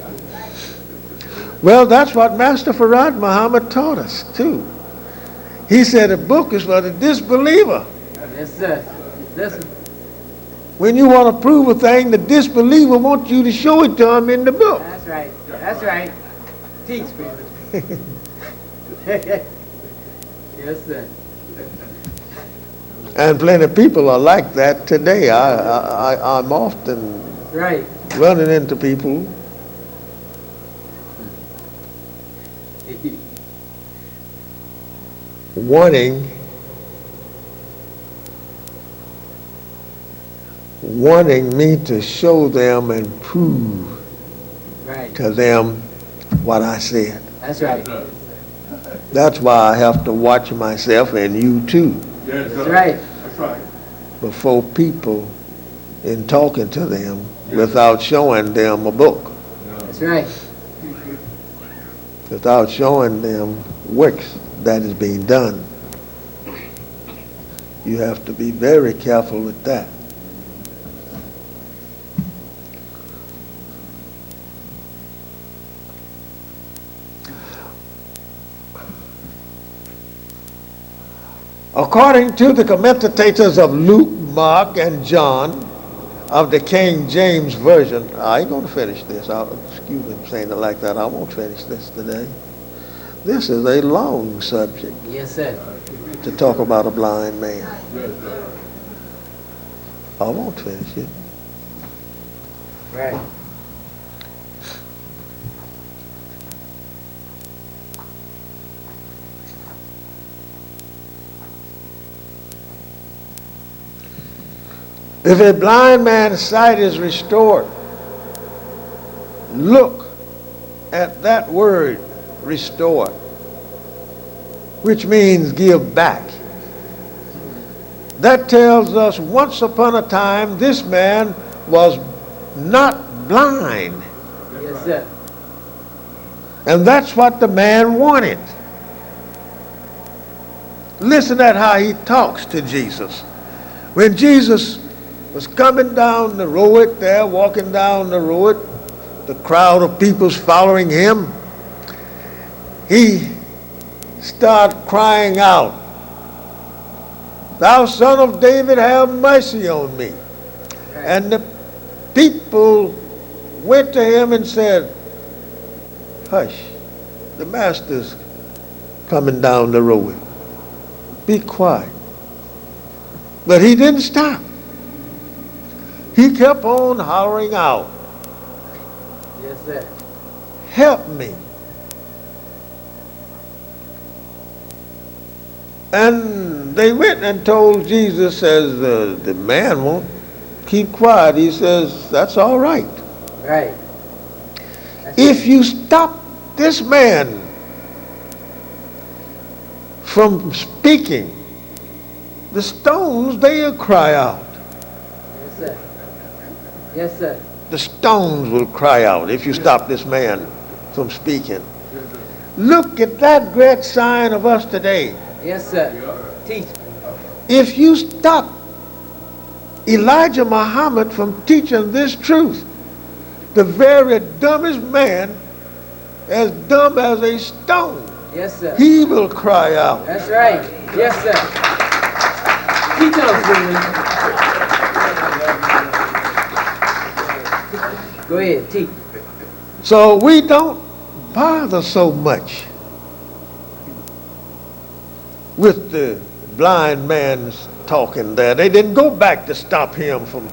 Well, that's what Master Farad Muhammad taught us, too. He said a book is for the disbeliever. Yes, sir. Listen. When you want to prove a thing, the disbeliever wants you to show it to him in the book. That's right. That's right. Teach, Supreme. Yes, sir. And plenty of people are like that today. I'm often Right. running into people wanting me to show them and prove Right. to them what I said. That's right. That's why I have to watch myself, and you too, Yes, That's sir. right. That's right. before people in talking to them without showing them a book, That's right. without showing them works that is being done. You have to be very careful with that. According to the commentators of Luke, Mark, and John of the King James Version, I ain't going to finish this. Excuse me for saying it like that. I won't finish this today. This is a long subject Yes, sir. to talk about a blind man. Yes, sir. I won't finish it. Right. If a blind man's sight is restored, look at that word, restore, which means give back. That tells us once upon a time this man was not blind. Yes, sir. And that's what the man wanted. Listen at how he talks to Jesus. When Jesus was coming down the road there, walking down the road, the crowd of people's following him, he started crying out, "Thou son of David, have mercy on me." And the people went to him and said, "Hush, the master's coming down the road. Be quiet." But he didn't stop. He kept on hollering out, Yes, sir. "Help me." And they went and told Jesus, as the man won't keep quiet, he says, "That's all right. Right. That's If you stop this man from speaking, the stones, they'll cry out. Yes, sir. Yes, sir. The stones will cry out if you stop this man from speaking. Look at that great sign of us today. Yes, sir. Teach. If you stop Elijah Muhammad from teaching this truth, the very dumbest man, as dumb as a stone, Yes, sir. he will cry out. That's right. Yes, sir. Teach us, William. Go ahead, teach. So we don't bother so much with the blind man's talking there. They didn't go back to stop him from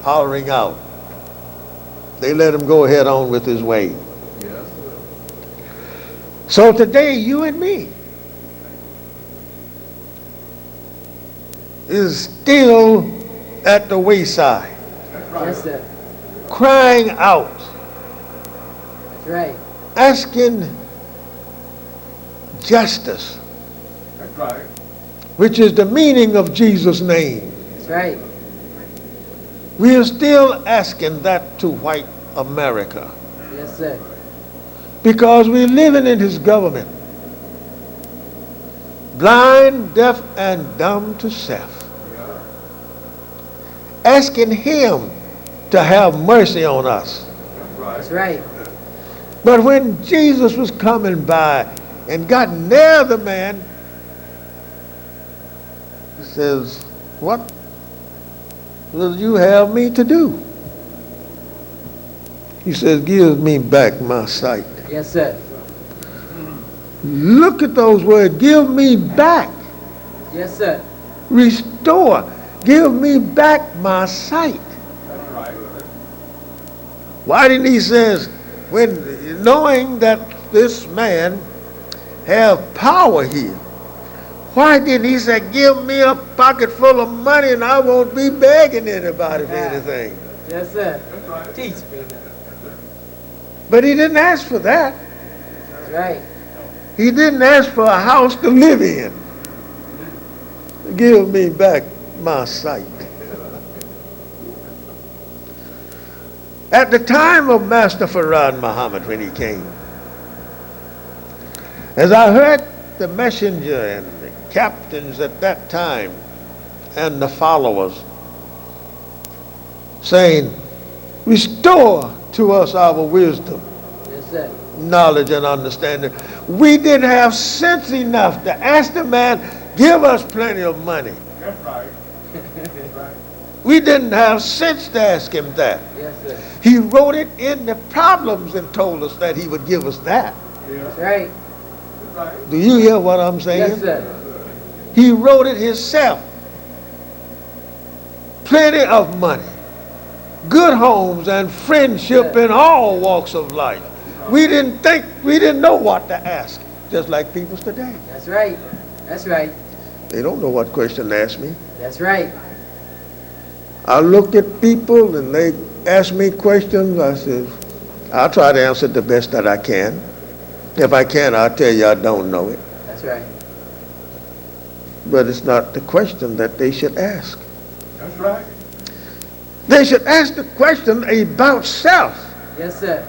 hollering out. They let him go ahead on with his way. Yes. So today, you and me is still at the wayside, That's right. Yes, sir. crying out, That's right. asking justice, That's right. which is the meaning of Jesus' name. That's right. We are still asking that to white America Yes, sir. because we're living in his government. Blind, deaf, and dumb to self. Yeah. Asking him to have mercy on us. That's That's right. right. But when Jesus was coming by and got near the man, he says, "What will you have me to do?" He says, "Give me back my sight." Yes, sir. Look at those words. Give me back. Yes, sir. Restore. Give me back my sight. That's right. Why didn't he says, when knowing that this man have power here, why didn't he say, give me a pocket full of money and I won't be begging anybody for anything? Yes, sir. That's right. Teach me. But he didn't ask for that. That's right. He didn't ask for a house to live in. Give me back my sight. At the time of Master Farad Muhammad, when he came, as I heard the messenger and the captains at that time and the followers saying, restore to us our wisdom, Yes, sir. knowledge, and understanding. We didn't have sense enough to ask the man, give us plenty of money. That's right. That's right. We didn't have sense to ask him that. Yes, sir. He wrote it in the problems and told us that he would give us that. That's Yeah. right. That's right. Do you hear what I'm saying? Yes, sir. He wrote it himself. Plenty of money, good homes, and friendship in all walks of life. We didn't know what to ask, just like people today. That's right. That's right. They don't know what question to ask me. That's right. I look at people and they ask me questions. I said, I'll try to answer it the best that I can. If I can, I'll tell you I don't know it. That's right. But it's not the question that they should ask. That's right. They should ask the question about self, Yes, sir.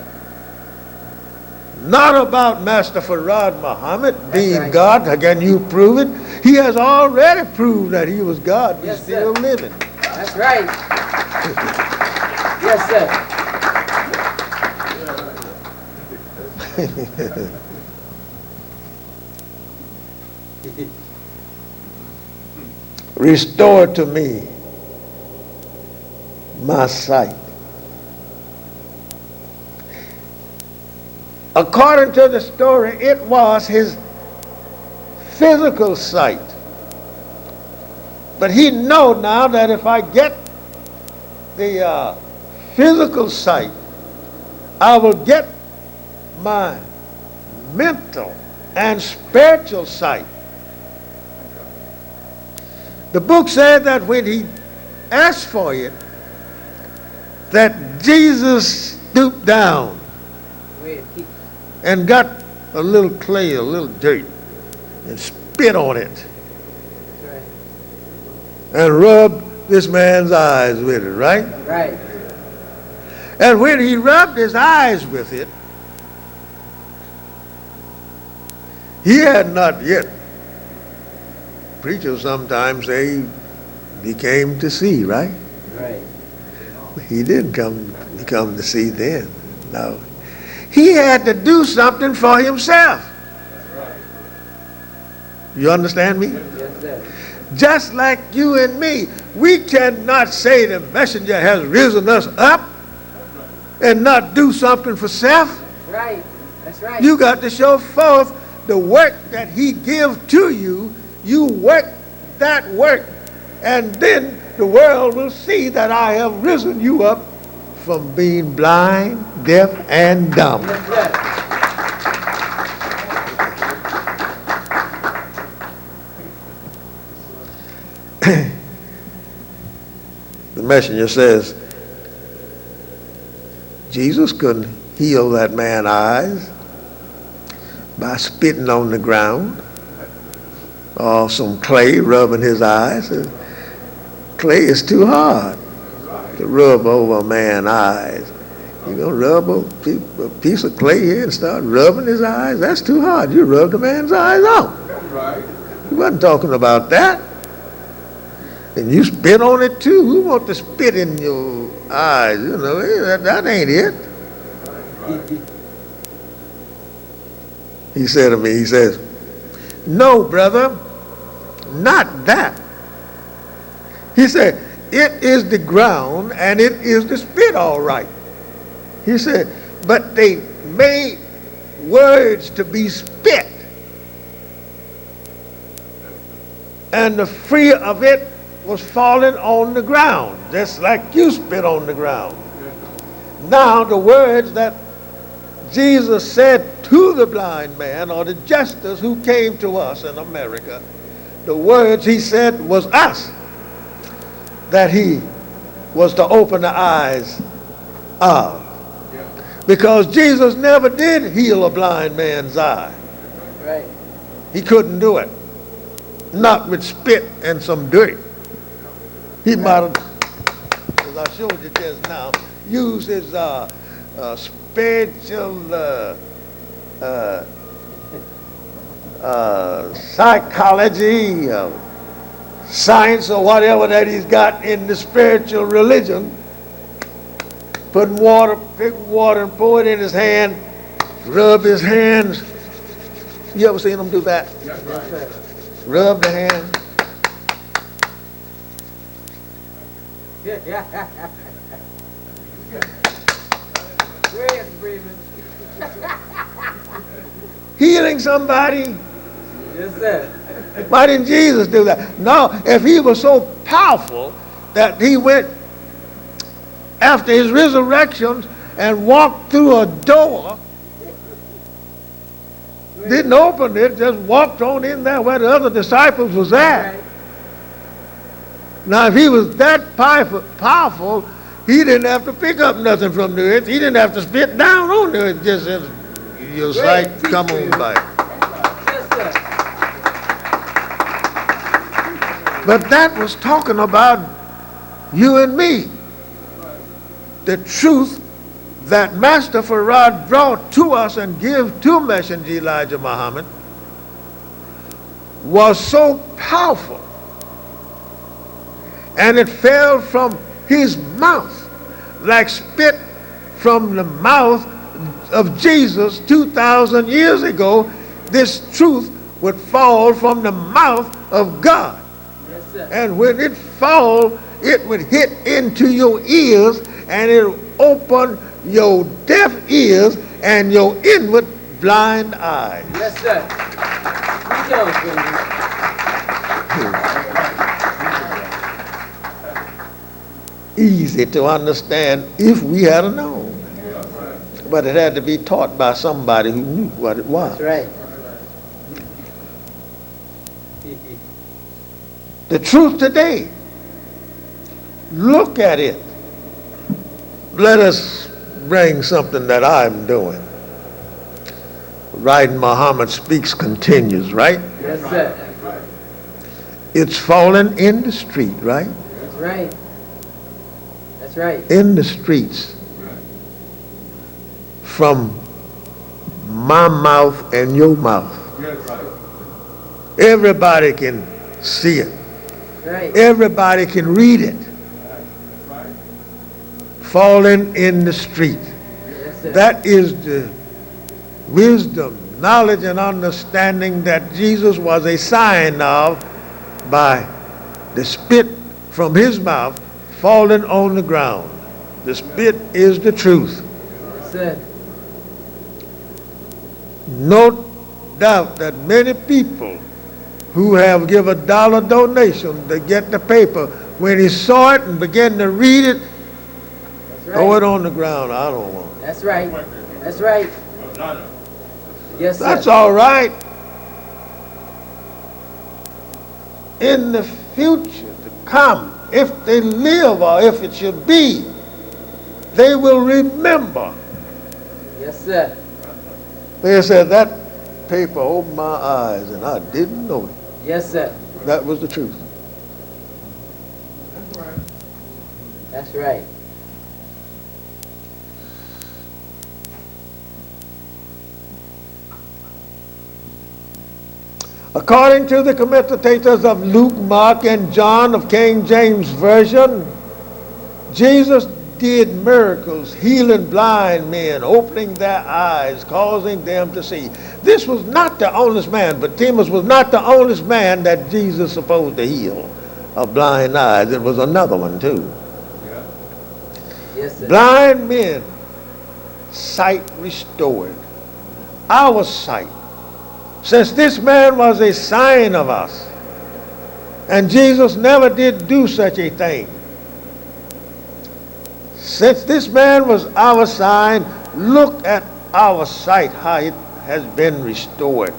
not about Master Farad Muhammad being right. God. Can you prove it? He has already proved that he was God. He's Yes, still sir. living. That's right. Yes, sir. Restore to me my sight. According to the story, it was his physical sight. But he know now that if I get the physical sight, I will get my mental and spiritual sight. The book said that when he asked for it, that Jesus stooped down Go ahead. Teach. and got a little clay, a little dirt, and spit on it That's right. and rubbed this man's eyes with it, right? Right. And when he rubbed his eyes with it, he had not yet, preachers sometimes say, he came to see, right? Right. He didn't come, he come to see then. No. He had to do something for himself. You understand me? Yes, sir. Just like you and me, we cannot say the messenger has risen us up and not do something for self. That's right. That's right. You got to show forth the work that he gives to you. You work that work, and then the world will see that I have risen you up from being blind, deaf, and dumb. Yes, sir. The messenger says, Jesus couldn't heal that man's eyes by spitting on the ground or some clay rubbing his eyes. Clay is too hard to rub over a man's eyes. You gonna rub a piece of clay here and start rubbing his eyes? That's too hard. You rubbed a man's eyes out. That's right. He wasn't talking about that. And you spit on it too. Who want to spit in your eyes? You know, that ain't it. He said to me, he says, no, brother, not that. He said, it is the ground and it is the spit, all right. He said, but they made words to be spit. And the free of it was falling on the ground, just like you spit on the ground. Now the words that Jesus said to the blind man, or the jesters who came to us in America, the words he said was us, that he was to open the eyes of. Because Jesus never did heal a blind man's eye. Right. He couldn't do it. Not with spit and some dirt. He might have, as I showed you just now, used his spiritual psychology, science, or whatever that he's got in the spiritual religion. Putting water, pick water and pour it in his hand, rub his hands. You ever seen him do that? That's right. Rub the hand. Where's Freeman? Healing somebody. Yes, sir. Why didn't Jesus do that? No, if he was so powerful that he went after his resurrection and walked through a door, didn't open it, just walked on in there where the other disciples was at. Right. Now, if he was that powerful, he didn't have to pick up nothing from the earth. He didn't have to spit down on the earth. Just said, your sight, come on back. Yes, sir. But that was talking about you and me. The truth that Master Farad brought to us and gave to Messenger Elijah Muhammad was so powerful, and it fell from his mouth like spit from the mouth of Jesus 2,000 years ago. This truth would fall from the mouth of God. Yes, sir. And when it fall, it would hit into your ears, and it would open your deaf ears and your inward blind eyes. Yes, sir. We go, Freeman. Easy to understand if we had known. But it had to be taught by somebody who knew what it was. That's right. The truth today, look at it. Let us bring something that I'm doing. Writing Muhammad Speaks continues, right? Yes, sir. It's falling in the street, right? That's right. That's right. In the streets. From my mouth and your mouth. Yes, right. Everybody can see it. Right. Everybody can read it. Right. falling in the street. Yes, sir. That is the wisdom, knowledge, and understanding that Jesus was a sign of by the spit from his mouth falling on the ground. The spit is the truth. Yes, sir. No doubt that many people who have given a dollar donation to get the paper, when he saw it and began to read it, That's throw it right. on the ground. I don't want it. That's right. That's right. Yes, sir. That's all right. In the future to come, if they live or if it should be, they will remember. Yes, sir. They said, that paper opened my eyes and I didn't know it. Yes, sir. That was the truth. That's right. According to the commentators of Luke, Mark, and John of King James Version, Jesus did miracles, healing blind men, opening their eyes, causing them to see. This was not the only man, but Bartimaeus was not the only man that Jesus supposed to heal of blind eyes. It was another one too. Yes, sir. Blind men, sight restored. Our sight. Since this man was a sign of us, and Jesus never did do such a thing. Since this man was our sign, look at our sight, how it has been restored.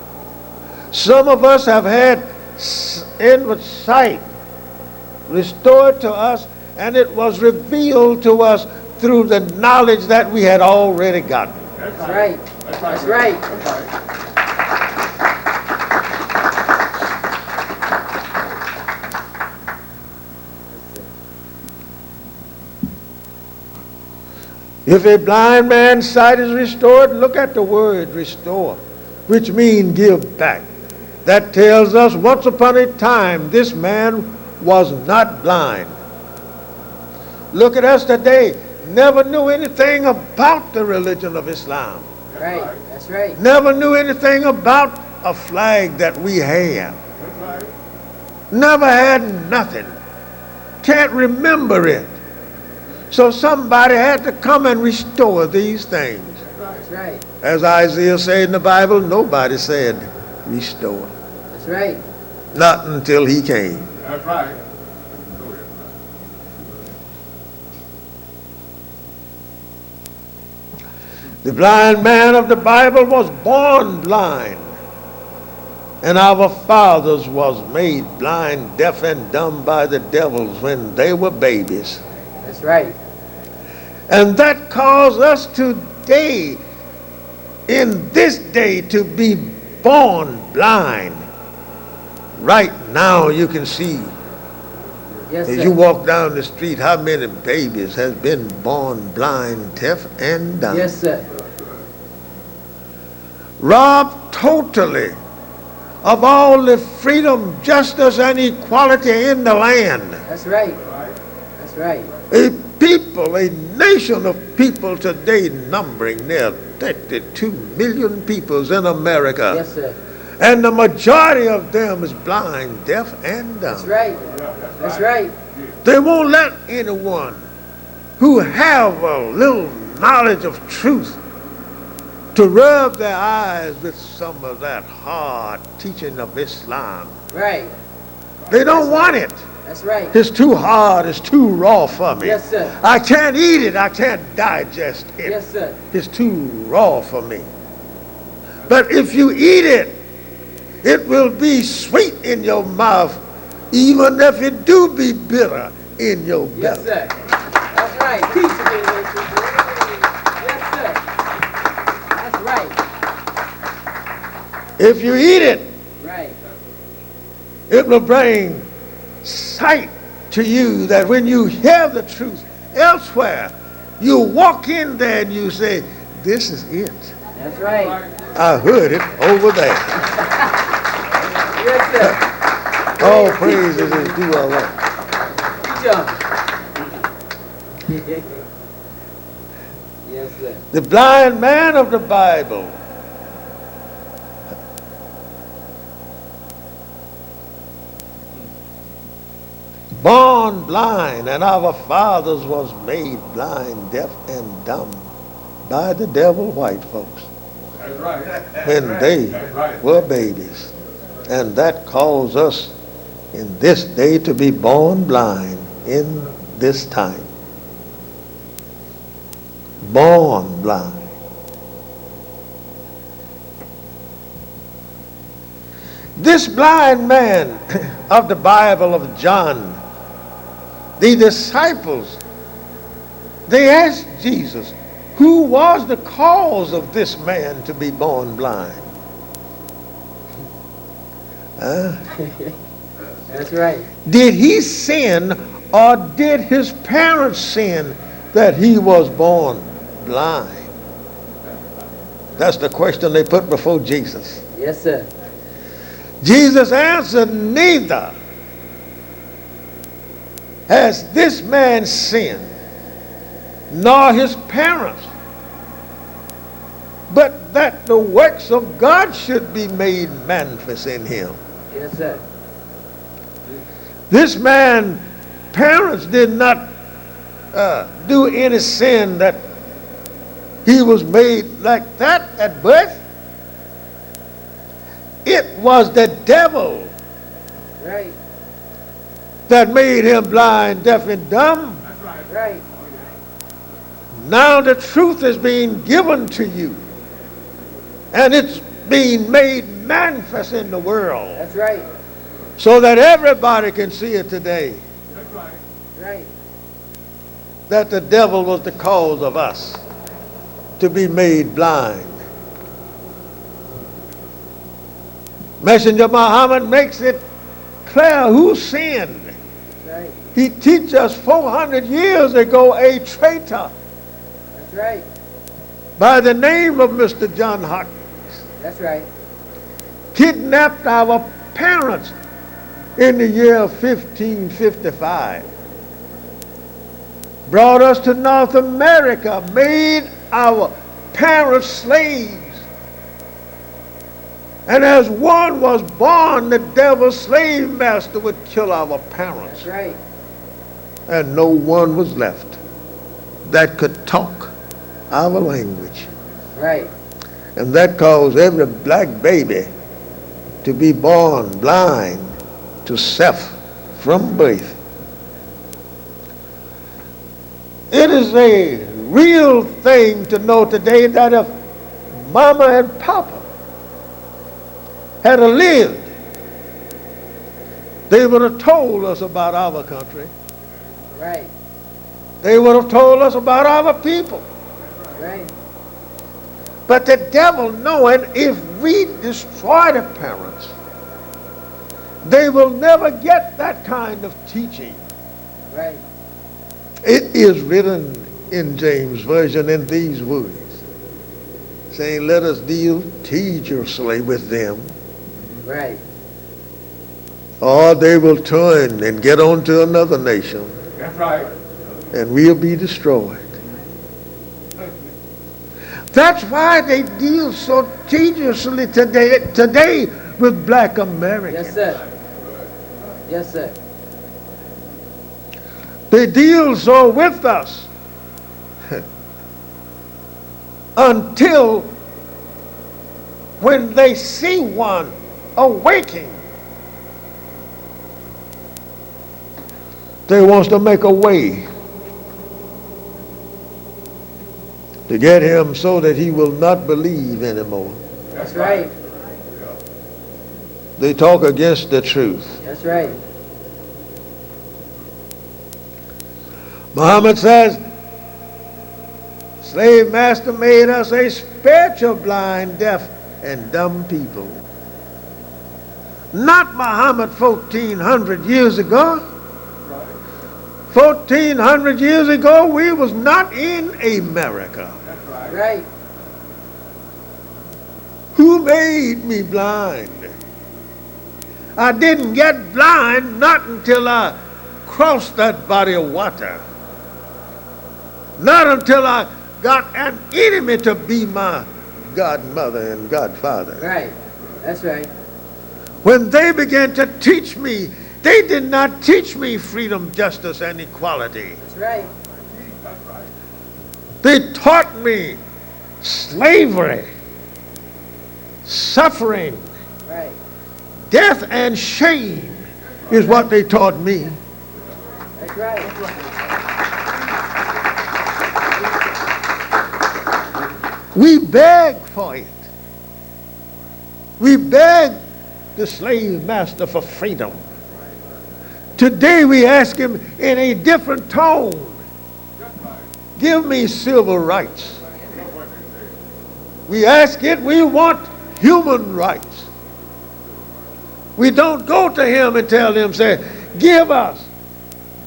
Some of us have had inward sight restored to us, and it was revealed to us through the knowledge that we had already gotten. That's right. That's right. If a blind man's sight is restored, look at the word restore, which means give back. That tells us once upon a time this man was not blind. Look at us today. Never knew anything about the religion of Islam. Right. That's right. Never knew anything about a flag that we have. Never had nothing. Can't remember it. So somebody had to come and restore these things. That's right. As Isaiah said in the Bible, nobody said restore. That's right. Not until he came. That's right. The blind man of the Bible was born blind. And our fathers was made blind, deaf, and dumb by the devils when they were babies. That's right. And that caused us today, in this day, to be born blind. Right now you can see, Yes, as sir. you walk down the street, how many babies has been born blind, deaf, and dumb. Yes, sir. Robbed totally of all the freedom, justice, and equality in the land. That's right. That's right. A people, a nation of people today numbering near 32 million peoples in America. Yes, sir. And the majority of them is blind, deaf, and That's dumb. right. That's right. They won't let anyone who have a little knowledge of truth to rub their eyes with some of that hard teaching of Islam. Right. They don't want it. That's right. It's too hard. It's too raw for me. Yes, sir. I can't eat it. I can't digest it. Yes, sir. It's too raw for me. But if you eat it, it will be sweet in your mouth, even if it do be bitter in your Yes, belly. sir. That's right. Teach me, Richard. Yes, sir. That's right. If you eat it, Right. it will bring sight to you that when you hear the truth elsewhere, you walk in there and you say, this is it. That's right. I heard it over there. Yes, sir. All praises is due our Lord. Teach 'em. Yes, sir. The blind man of the Bible. Born blind, and our fathers was made blind, deaf, and dumb by the devil, white folks, That's right. when they That's right. were babies. And that caused us in this day to be born blind in this time. Born blind. This blind man of the Bible of John, the disciples, they asked Jesus, who was the cause of this man to be born blind? That's right. Did he sin or did his parents sin that he was born blind? That's the question they put before Jesus. Yes, sir. Jesus answered, neither has this man sinned, nor his parents, but that the works of God should be made manifest in him. Yes, sir. This man's parents did not do any sin that he was made like that at birth. It was the devil Right. that made him blind, deaf, and dumb. Right. Now the truth is being given to you, and it's being made manifest in the world That's right. so that everybody can see it today, That's right. Right. that the devil was the cause of us to be made blind. Messenger Muhammad makes it clear who sinned. That's right. He teaches us 400 years ago a traitor That's right. by the name of Mr. John Hawkins That's right. kidnapped our parents in the year 1555, brought us to North America, made our parents slaves. And as one was born, the devil's slave master would kill our parents. That's right. And no one was left that could talk our language. Right. And that caused every black baby to be born blind to self from birth. It is a real thing to know today that if Mama and Papa had lived, they would have told us about our country. Right. They would have told us about our people. Right. But the devil, knowing if we destroy the parents, they will never get that kind of teaching. Right. It is written in James' version in these words, saying, let us deal tediously with them, Right. or they will turn and get on to another nation, That's right. and we'll be destroyed. That's why they deal so tediously today with black Americans. Yes, sir. Yes, sir. They deal so with us until when they see one awaking, they want to make a way to get him so that he will not believe anymore. That's right. They talk against the truth. That's right. Muhammad says, slave master made us a spiritual blind, deaf, and dumb people. Not Muhammad 1,400 years ago. 1,400 years ago, we was not in America. Right. Who made me blind? I didn't get blind not until I crossed that body of water. Not until I got an enemy to be my godmother and godfather. Right. That's right. When they began to teach me, they did not teach me freedom, justice, and equality. That's right. They taught me slavery, suffering, Right. death, and shame is what they taught me. That's right. We beg for it. We beg the slave master for freedom. Today we ask him in a different tone. Give me civil rights. We ask it, we want human rights. We don't go to him and tell him, say, give us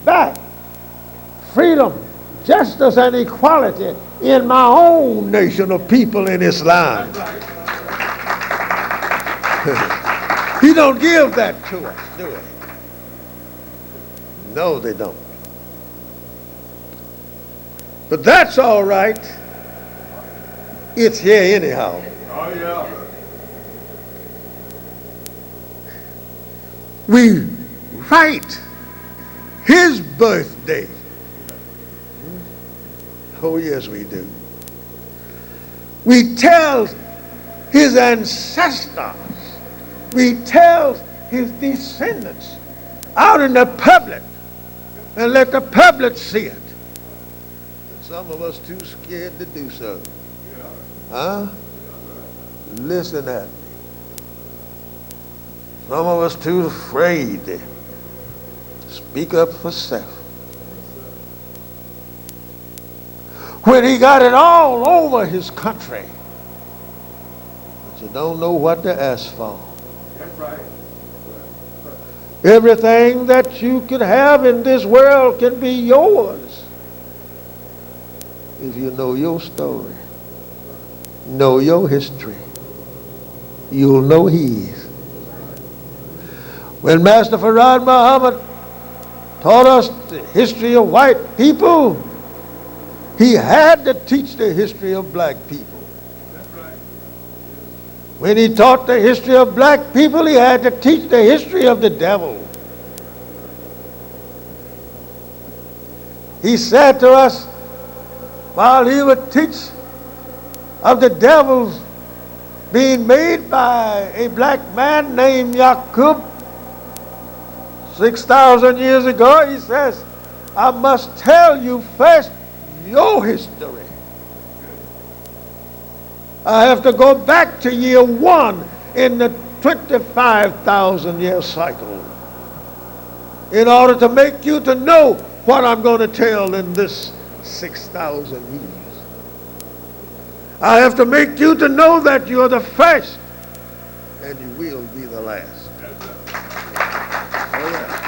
back freedom, justice, and equality in my own nation of people in Islam. He don't give that to us, do he? No, they don't. But that's all right. It's here anyhow. Oh, yeah. We write his birthday. Oh, yes, we do. We tell his ancestors. We tell his descendants out in the public and let the public see it. And some of us too scared to do so. Huh? Listen at me. Some of us too afraid to speak up for self. When he got it all over his country, but you don't know what to ask for. That's right. Everything that you could have in this world can be yours if you know your story, know your history. You'll know his. When Master Farad Muhammad taught us the history of white people, he had to teach the history of black people. That's right. When he taught the history of black people, he had to teach the history of the devil. He said to us, while he would teach of the devils being made by a black man named Yaqub 6,000 years ago, he says, I must tell you first your history. I have to go back to year 1 in the 25,000 year cycle in order to make you to know what I'm going to tell in this 6,000 years. I have to make you to know that you're the first and you will be the last. Oh, yeah.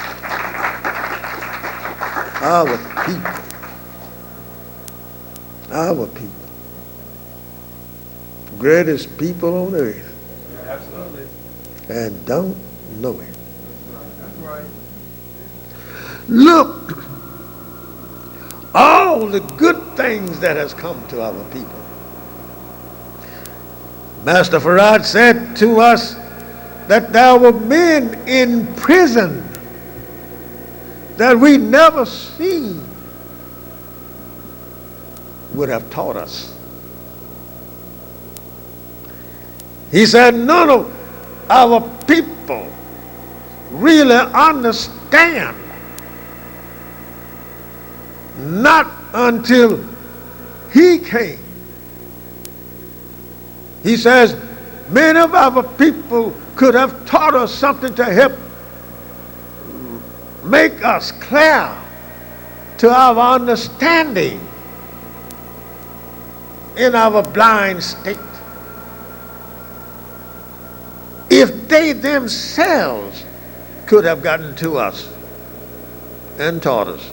Our people, greatest people on earth, Absolutely. and don't know it. That's right. Look, all the good things that has come to our people. Master Farad said to us that there were men in prison that we never see would have taught us. He said none of our people really understand, not until he came. He says many of our people could have taught us something to help make us clear to our understanding in our blind state. If they themselves could have gotten to us and taught us.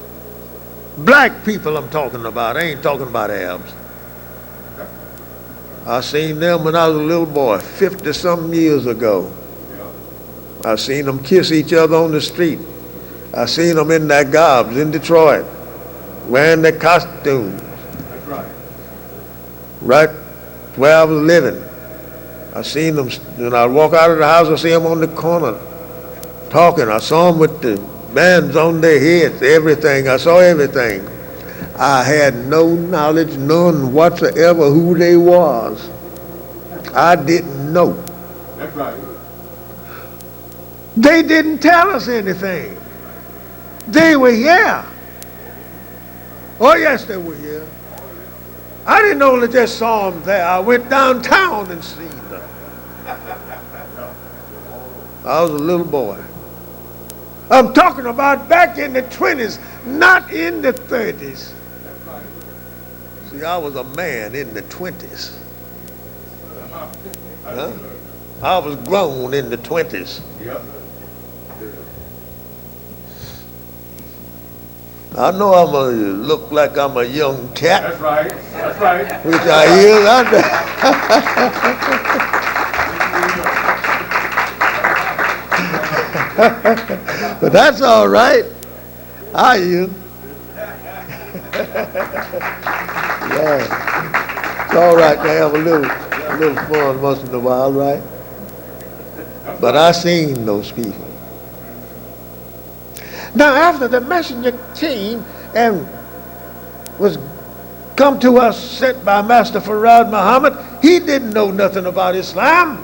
Black people I'm talking about. I ain't talking about Arabs. I seen them when I was a little boy, 50-something years ago. I seen them kiss each other on the street. I seen them in their garbs in Detroit, wearing their costumes. That's right. right where I was living. I seen them, when I walk out of the house, I see them on the corner talking. I saw them with the bands on their heads, everything. I saw everything. I had no knowledge, none whatsoever who they was. I didn't know. That's right. They didn't tell us anything. They were here. Oh yes, they were here. I didn't only just saw them there. I went downtown and seen them. I was a little boy. I'm talking about back in the 20s, not in the 30s. See, I was a man in the 20s. Huh? I was grown in the 20s. Yep. I know I'm a look like I'm a young cat, That's right. That's right. which I is. But that's all right. I is. Yeah. It's all right to have a little fun once in a while, right? But I seen those people. Now, after the messenger came and was come to us sent by Master Farad Muhammad, he didn't know nothing about Islam.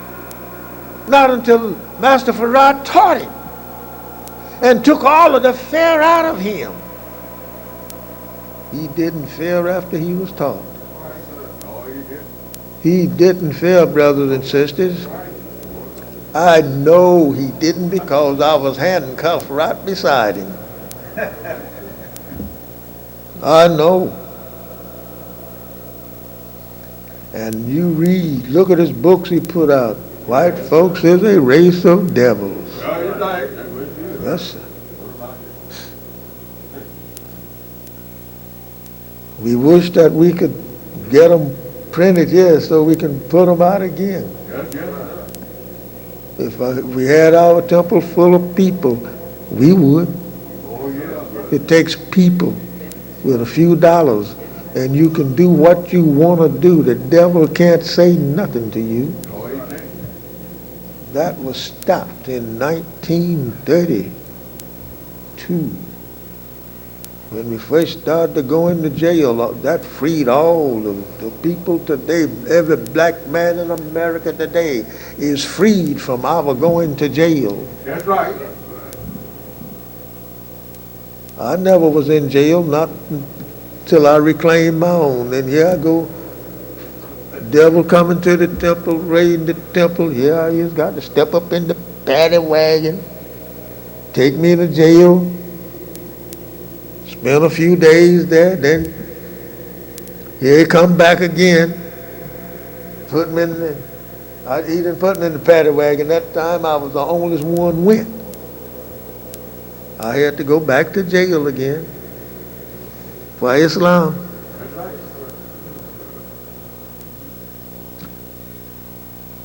Not until Master Farad taught him and took all of the fear out of him. He didn't fear after he was taught. He didn't fear, brothers and sisters. I know he didn't because I was handcuffed right beside him. I know. And you read, look at his books he put out. White folks is a race of devils. Yes. We wish that we could get them printed here so we can put them out again. If we had our temple full of people, we would. It takes people with a few dollars, and you can do what you want to do. The devil can't say nothing to you. That was stopped in 1932. When we first started to go into jail, that freed all of the people today. Every black man in America today is freed from our going to jail. That's right. I never was in jail, not until I reclaimed my own. And here I go, devil coming to the temple, raiding the temple. Here I is, got to step up in the paddy wagon, take me to jail. Spent a few days there, then here he come back again. Put me in the, he didn't put me in the paddy wagon. That time I was the only one went. I had to go back to jail again for Islam.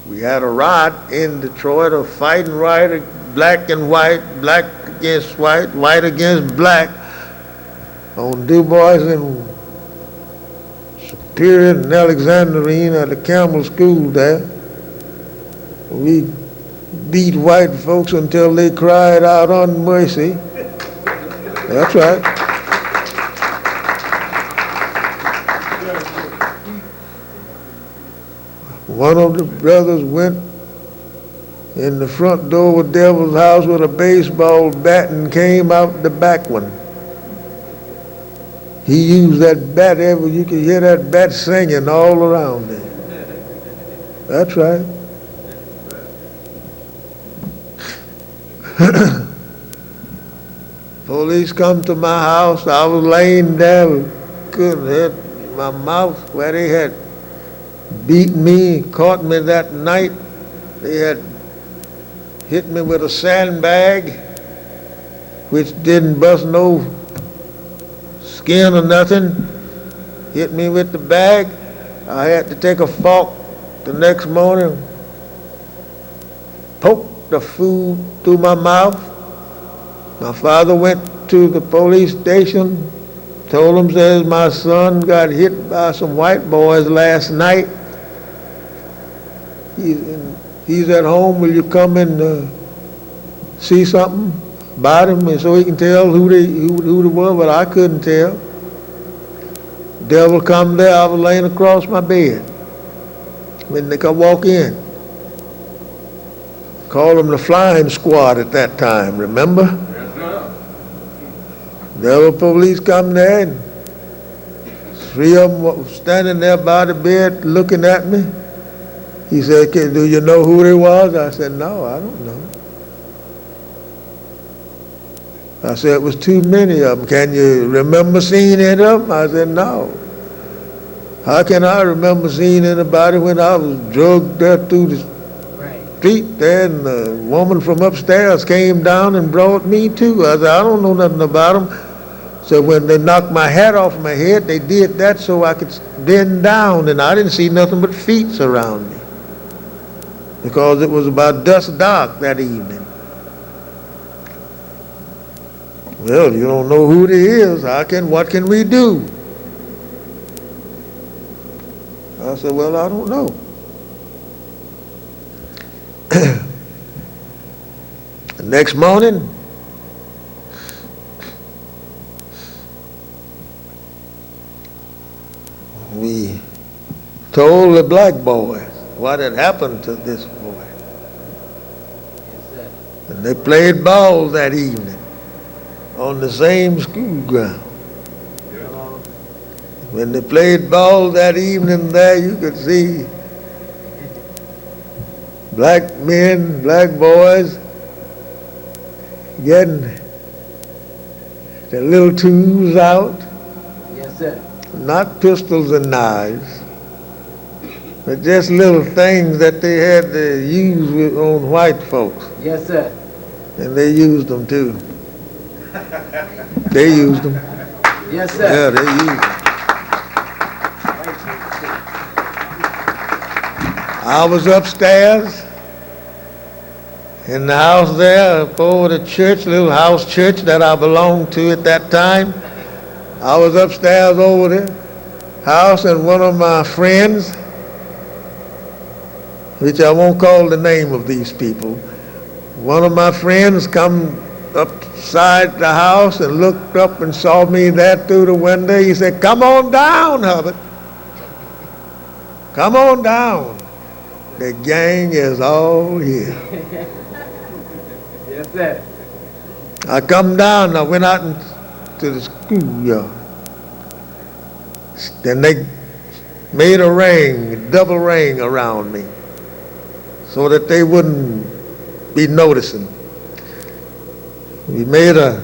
We had a riot in Detroit, a fighting riot, black and white, black against white, white against black, on Du Bois and Superior and Alexandrine at the Campbell School there. We beat white folks until they cried out on mercy. That's right. One of the brothers went in the front door of Devil's house with a baseball bat and came out the back one. He used that bat, you could hear that bat singing all around there. That's right. Police come to my house. I was laying there, couldn't hit my mouth where they had beat me, caught me that night. They had hit me with a sandbag, which didn't bust no skin or nothing. Hit me with the bag. I had to take a fork the next morning, poke the food through my mouth. My father went to the police station, Told him, says, my son got hit by some white boys last night. He's at home. Will you come and see something about him, and so he can tell who they were? But I couldn't tell. Devil come there. I was laying across my bed when they come walk in. Called them the flying squad at that time. Remember? Yes, sir. Devil police come there, and 3 of them were standing there by the bed looking at me. He said, do you know who they was? I said, no, I don't know. I said, it was too many of them. Can you remember seeing any of them? I said, no. How can I remember seeing anybody when I was drugged there through the street there, and the woman from upstairs came down and brought me too? I said, I don't know nothing about them. So when they knocked my hat off my head, they did that so I could bend down, and I didn't see nothing but feet around me, because it was about dusk dark that evening. Well, you don't know who they is. What can we do? I said, well, I don't know. The next morning, we told the black boys what had happened to this boy. And they played ball that evening on the same school ground. When they played ball that evening there, you could see black men, black boys getting their little tools out. Yes, sir. Not pistols and knives, but just little things that they had to use on white folks. Yes, sir. And they used them too. They used them. Yes, sir. Yeah, they used them. I was upstairs in the house there over the church, little house church that I belonged to at that time. I was upstairs over the house, and one of my friends, which I won't call the name of these people, one of my friends come upside the house and looked up and saw me there through the window. He said, come on down, Hubbard. Come on down. The gang is all here. Yes, sir. I come down, I went out to the schoolyard. Then they made a ring, a double ring around me, so that they wouldn't be noticing. We made a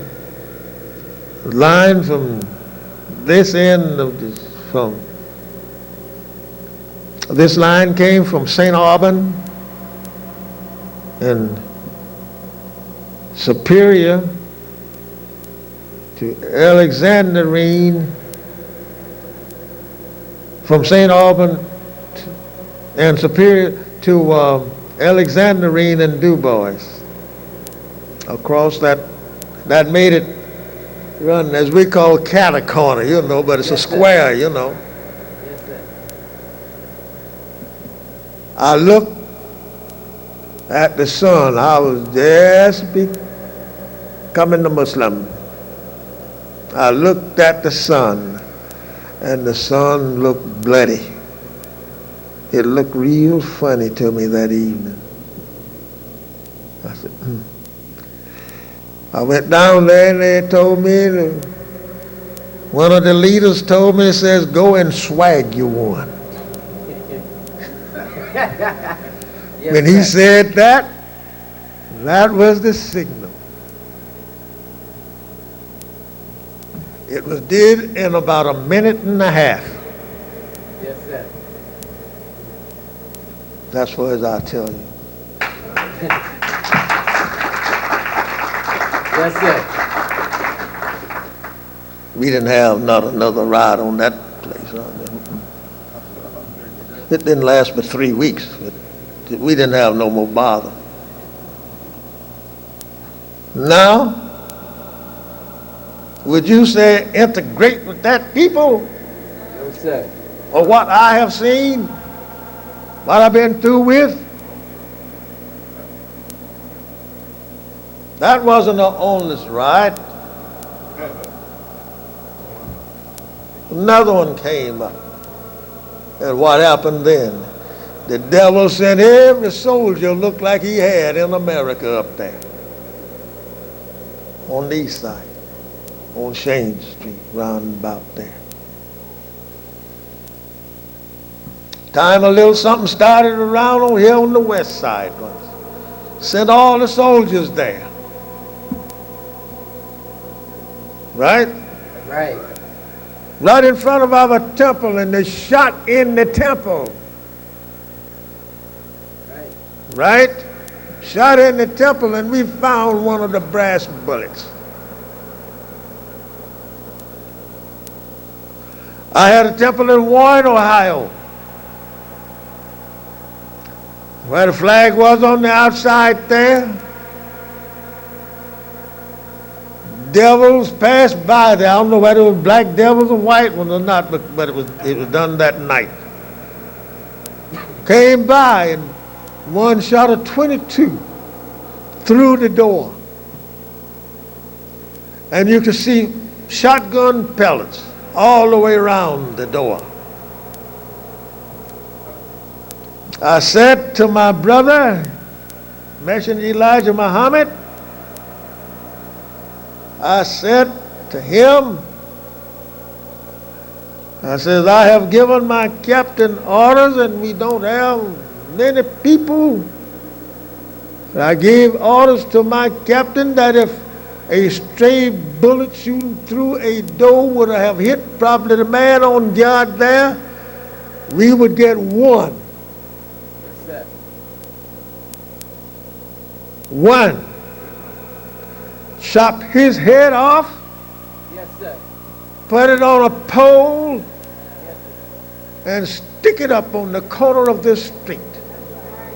line from this end of this line came from St. Aubin and Superior to Alexandrine, from St. Aubin and Superior to Alexandrine and Du Bois. Across that made it run, as we call cat corner, you know, but it's a square, you know. Yes, sir. I looked at the sun. I was just becoming a Muslim. I looked at the sun, and the sun looked bloody. It looked real funny to me that evening. I said, I went down there, and they told me, one of the leaders told me, says, go and swag you one. Yes, When he sir. said that, that was the signal. It was did in about a minute and a half. Yes, sir. That's what I tell you. Yes, sir. We didn't have not another ride on that place. It didn't last but 3 weeks. But we didn't have no more bother. Now, Would you say integrate with that people? No, sir. Or what I have seen? What I've been through with? That wasn't the only ride. Another one came up. And what happened then? The devil sent every soldier looked like he had in America up there. On the east side. On Shane Street, round about there. Time a little something started around on here on the west side. Sent all the soldiers there. Right? Right. Right in front of our temple, and they shot in the temple. Right. Right? Shot in the temple, and we found one of the brass bullets. I had a temple in Warren, Ohio, where the flag was on the outside there. Devils passed by there. I don't know whether it was black devils or white ones or not, but it was done that night. Came by, and one shot a 22 through the door. And you could see shotgun pellets all the way around the door. I said to my brother, Messenger Elijah Muhammad, I said to him, I says, I have given my captain orders, and we don't have many people. I gave orders to my captain that if a stray bullet shooting through a door would have hit probably the man on guard there, we would get one. What's that? One. Chop his head off, Yes, sir. put it on a pole, Yes, sir. and stick it up on the corner of this street.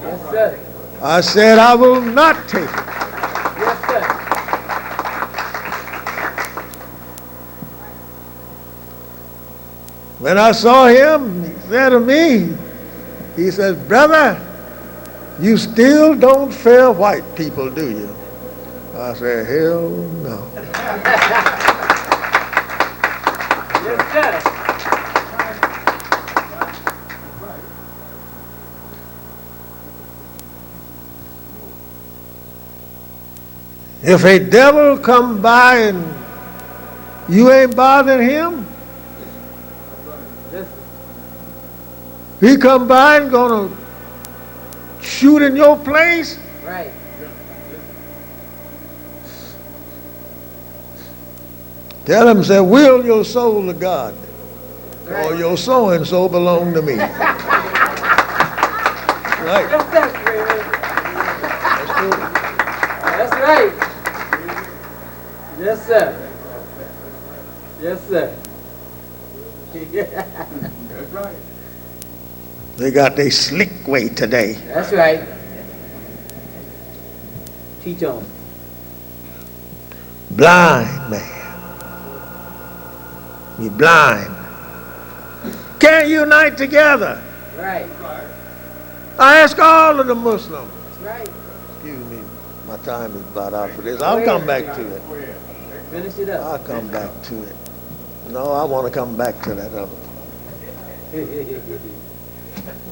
Yes, sir. I said, I will not take it. Yes, sir. When I saw him, he said to me, he says, brother, you still don't fear white people, do you? I said, hell no. Yes, sir. If a devil come by and you ain't bothering him, Yes, sir. he come by and gonna shoot in your place, Right. tell him, say, will your soul to God, or Right. your so-and-so belong to me. Right. Yes, sir, Fred. That's right. Yes, sir. Yes, sir. That's right. They got their slick way today. That's right. Teach on. Blind man. We blind. Can't unite together. Right. I ask all of the Muslims. That's right. Excuse me, my time is about out for this. I'll come back to it. Go ahead. Finish it up. I'll come back to it. No, I want to come back to that other part.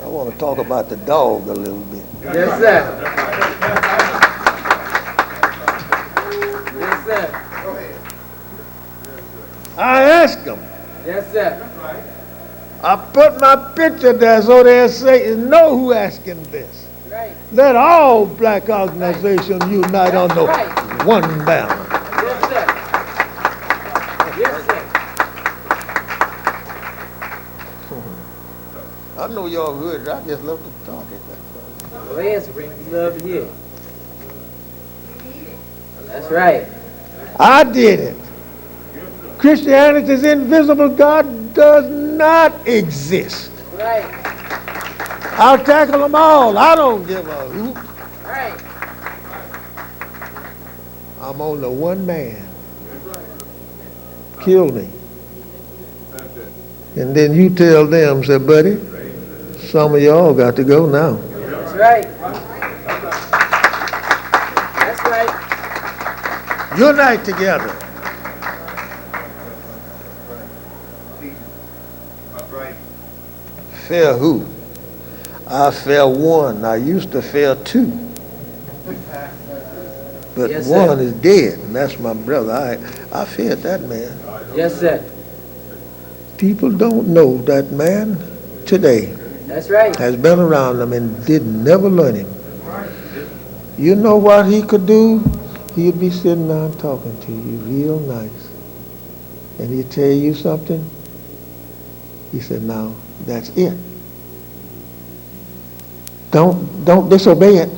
I want to talk about the dog a little bit. Yes, sir. Yes, sir. I asked them. Yes, sir. I put my picture there so they'll say, know who asking this. Right. Let all black organizations unite under Right. one banner. Yes, sir. Yes, sir. I know y'all heard it. I just love to talk it. Go ahead, Supreme. We love to hear. That's right. I did it. Christianity's invisible God does not exist. Right. I'll tackle them all. I don't give a hoot. Right. I'm only one man. killed him. And then you tell them, say, buddy, some of y'all got to go now. That's right. That's right. Unite together. Fear who? I fear one. I used to fear two. But Yes, sir. one is dead, and that's my brother. I feared that man. Yes, sir. People don't know that man today That's right. has been around them and did never learn him. You know what he could do? He'd be sitting down talking to you real nice. And he'd tell you something. He said, now, that's it. Don't disobey it.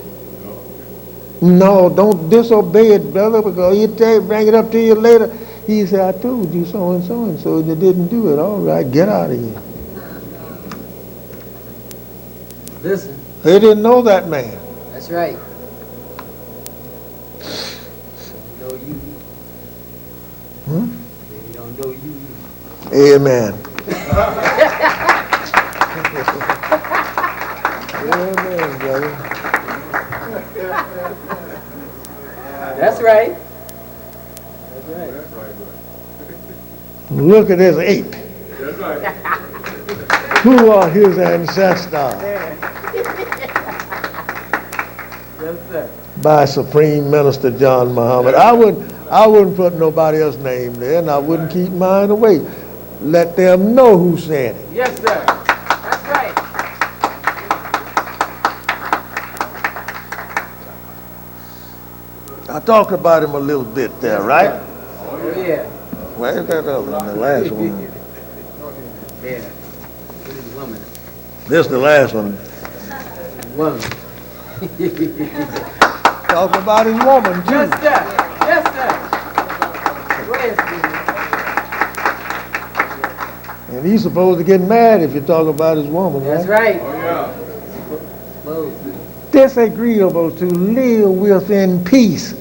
No, don't disobey it, brother, because he'll bring it up to you later. He said, I told you so and so and so, and you didn't do it. All right, get out of here. Listen. They didn't know that man. That's right. They don't know you. Hmm? They don't know you. Amen. Amen, brother. That's right. That's right. Look at this ape. That's right. Who are his ancestors? Yes, sir. By Supreme Minister John Muhammad. I wouldn't put nobody else's name there, and I wouldn't keep mine away. Let them know who said it. Yes, sir. That's right. I talked about him a little bit there, right? Oh, yeah. Where's that other one, the last one? Yeah. This is woman. This the last one. Woman. Talked about his woman, too. Yes, sir. Yes, sir. Go ahead, Steve. And he's supposed to get mad if you talk about his woman, That's right? right. Oh, yeah. Whoa. Disagreeable to live with in peace.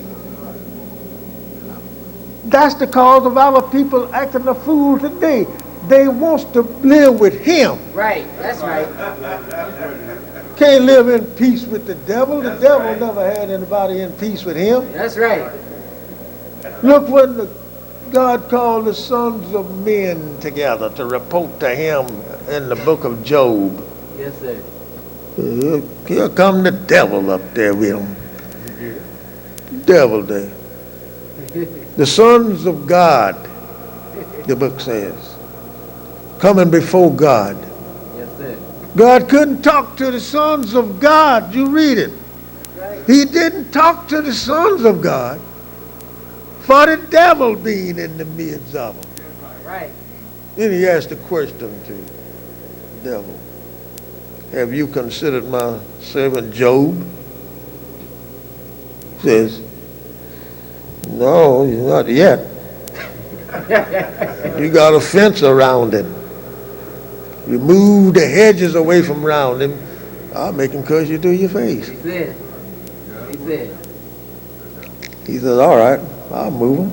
That's the cause of our people acting a fool today. They want to live with him. Right. That's right. Can't live in peace with the devil. The devil never had anybody in peace with him. That's right. Look when God called the sons of men together to report to him in the book of Job. Yes, sir. Here come the devil up there with him. Devil there. The sons of God, the book says, coming before God. Yes, sir. God couldn't talk to the sons of God. You read it. Right. He didn't talk to the sons of God for the devil being in the midst of them. Right. Then he asked the question to the devil, have you considered my servant Job? He says, no, not yet. You got a fence around him. You move the hedges away from around him. I'll make him curse you to your face. He said. He said. He says, all right, I'll move him.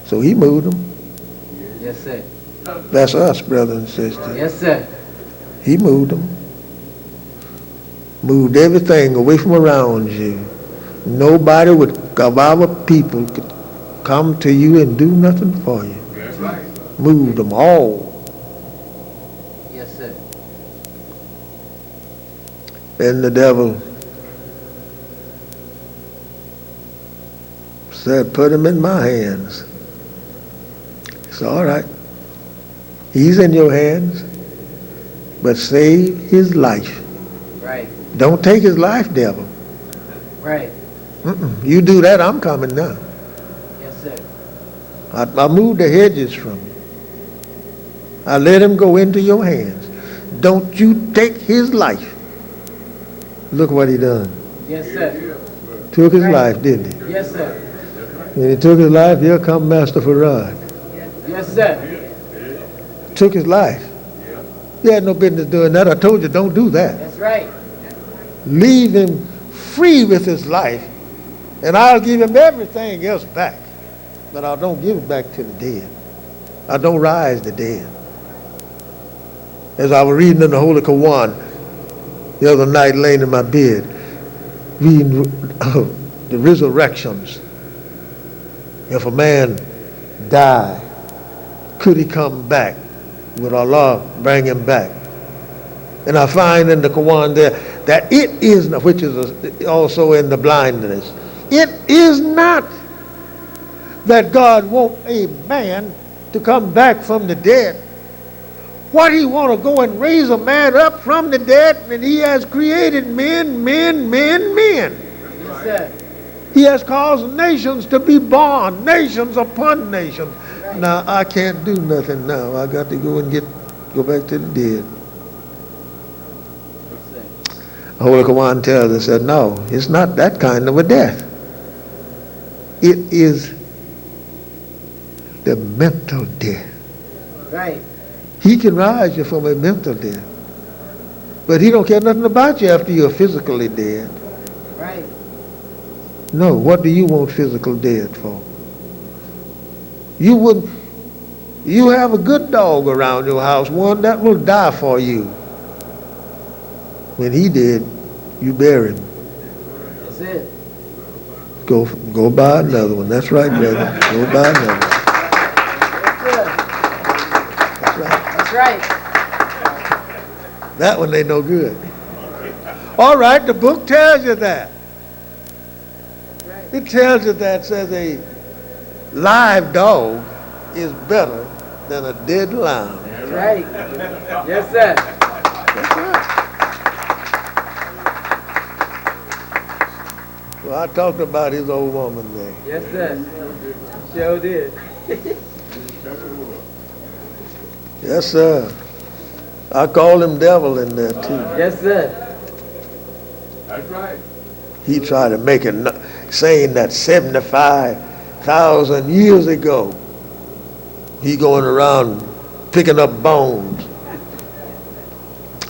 So he moved him. Yes, sir. That's us, brother and sister. Yes, sir. He moved them. Moved everything away from around you. Nobody of our people could come to you and do nothing for you. That's right. Moved them all. Yes, sir. And the devil said, put him in my hands. It's all right. He's in your hands, but save his life. Right. Don't take his life, devil. Right. You do that, I'm coming now. Yes, sir. I moved the hedges from you. I let him go into your hands. Don't you take his life. Look what he done. Yes, sir. Took his Right. life, didn't he? Yes, sir. When he took his life, here come Master Farad. Yes, sir. Took his life. He had no business doing that. I told you, don't do that. That's right. Leave him free with his life, and I'll give him everything else back. but I don't give it back to the dead. I don't rise the dead. As I was reading in the Holy Quran the other night, laying in my bed, reading the resurrections. If a man die, could he come back? Would Allah bring him back? And I find in the Quran there that it is not, which is also in the blindness, it is not that God wants a man to come back from the dead. What he want to go and raise a man up from the dead, and he has created men. Yes, sir. He has caused nations to be born, nations upon nations. Right. Now I can't do nothing now. I got to go and go back to the dead. The Holy Quran tells us that no, it's not that kind of a death. It is the mental death. Right. He can rise you from a mental death, but he don't care nothing about you after you're physically dead. Right. No, what do you want physical dead for? You wouldn't. You have a good dog around your house, one that will die for you. When he did, you bury him. That's it. Go buy another one. That's right, brother. Go buy another one. That's good. That's That's right. right. That one ain't no good. All right, the book tells you that. That's right. It tells you that, says a live dog is better than a dead lamb. That's right. Yes, sir. That's right. Well, I talked about his old woman there. Yes, sir. Sure did. Yes, sir. I called him devil in there too. Yes, sir. That's right. He tried to make it saying that 75,000 years ago, he going around picking up bones.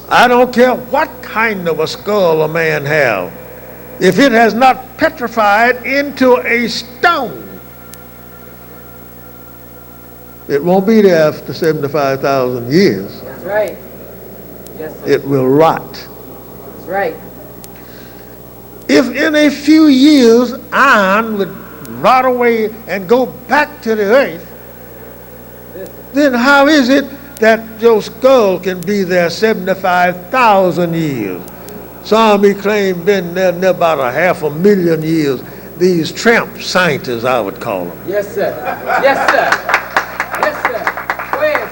I don't care what kind of a skull a man have. If it has not petrified into a stone, it won't be there after 75,000 years. That's right. Yes, sir. It will rot. That's right. If in a few years iron would rot away and go back to the earth, then how is it that your skull can be there 75,000 years? Some he claim been there about 500,000 years. These tramp scientists, I would call them. Yes, sir. Yes, sir. Yes, sir. Go ahead,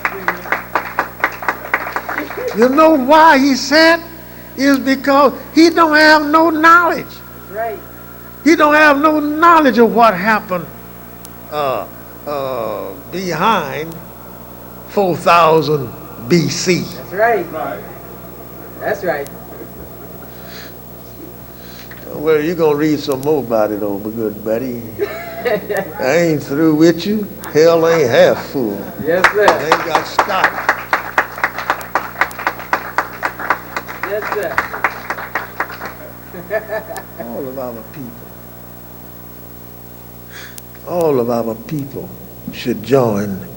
Steve. You know why he said? Is because he don't have no knowledge. That's right. He don't have no knowledge of what happened behind 4,000 BC. That's right. Right. That's right. Well, you're going to read some more about it, old good buddy. I ain't through with you. Hell ain't half full. Yes, I sir. ain't got stopped. Yes, sir. All of our people should join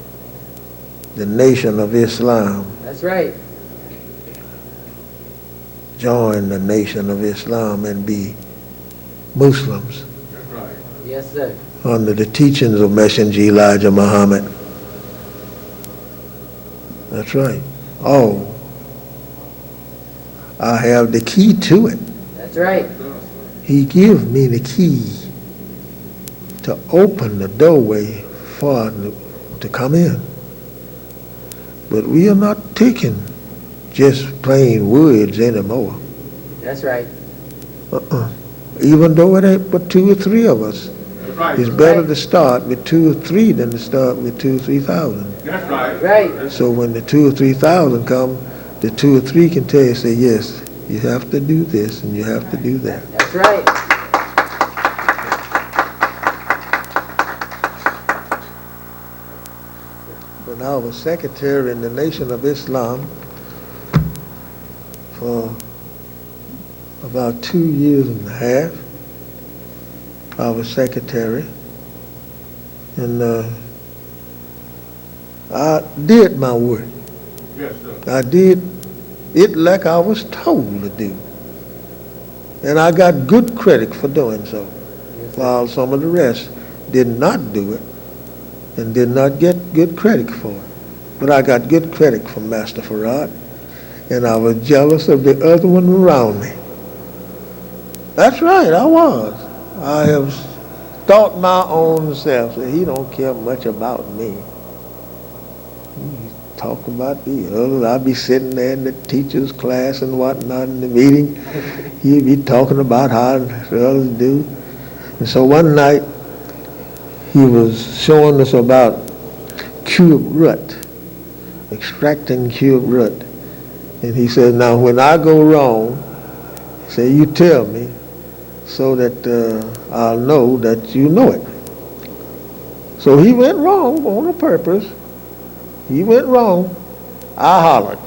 the Nation of Islam. That's right. Join the Nation of Islam and be Muslims That's right. Yes, sir. under the teachings of Messenger Elijah Muhammad. That's right. Oh, I have the key to it. That's right. He gives me the key to open the doorway for to come in. But we are not taking just plain words anymore. That's right. Even though it ain't but 2 or 3 of us. That's right. It's better to start with 2 or 3 than to start with 2 or 3,000. That's right. Right. So when the 2 or 3,000 come, the 2 or 3 can tell you, say, yes, you have to do this and you have to do that. That's right. When I was secretary in the Nation of Islam for about 2 years and a half, I was secretary. And I did my work. Yes, sir. I did it like I was told to do. And I got good credit for doing so, while some of the rest did not do it and did not get good credit for it. But I got good credit from Master Farad, and I was jealous of the other one around me. That's right, I was. I have thought my own self that he don't care much about me. He talk about the others. I'd be sitting there in the teacher's class and whatnot in the meeting. He'd be talking about how the others do. And so one night, he was showing us about cube root, extracting cube root. And he said, now when I go wrong, say you tell me so that I'll know that you know it. So he went wrong on purpose. He went wrong. I hollered.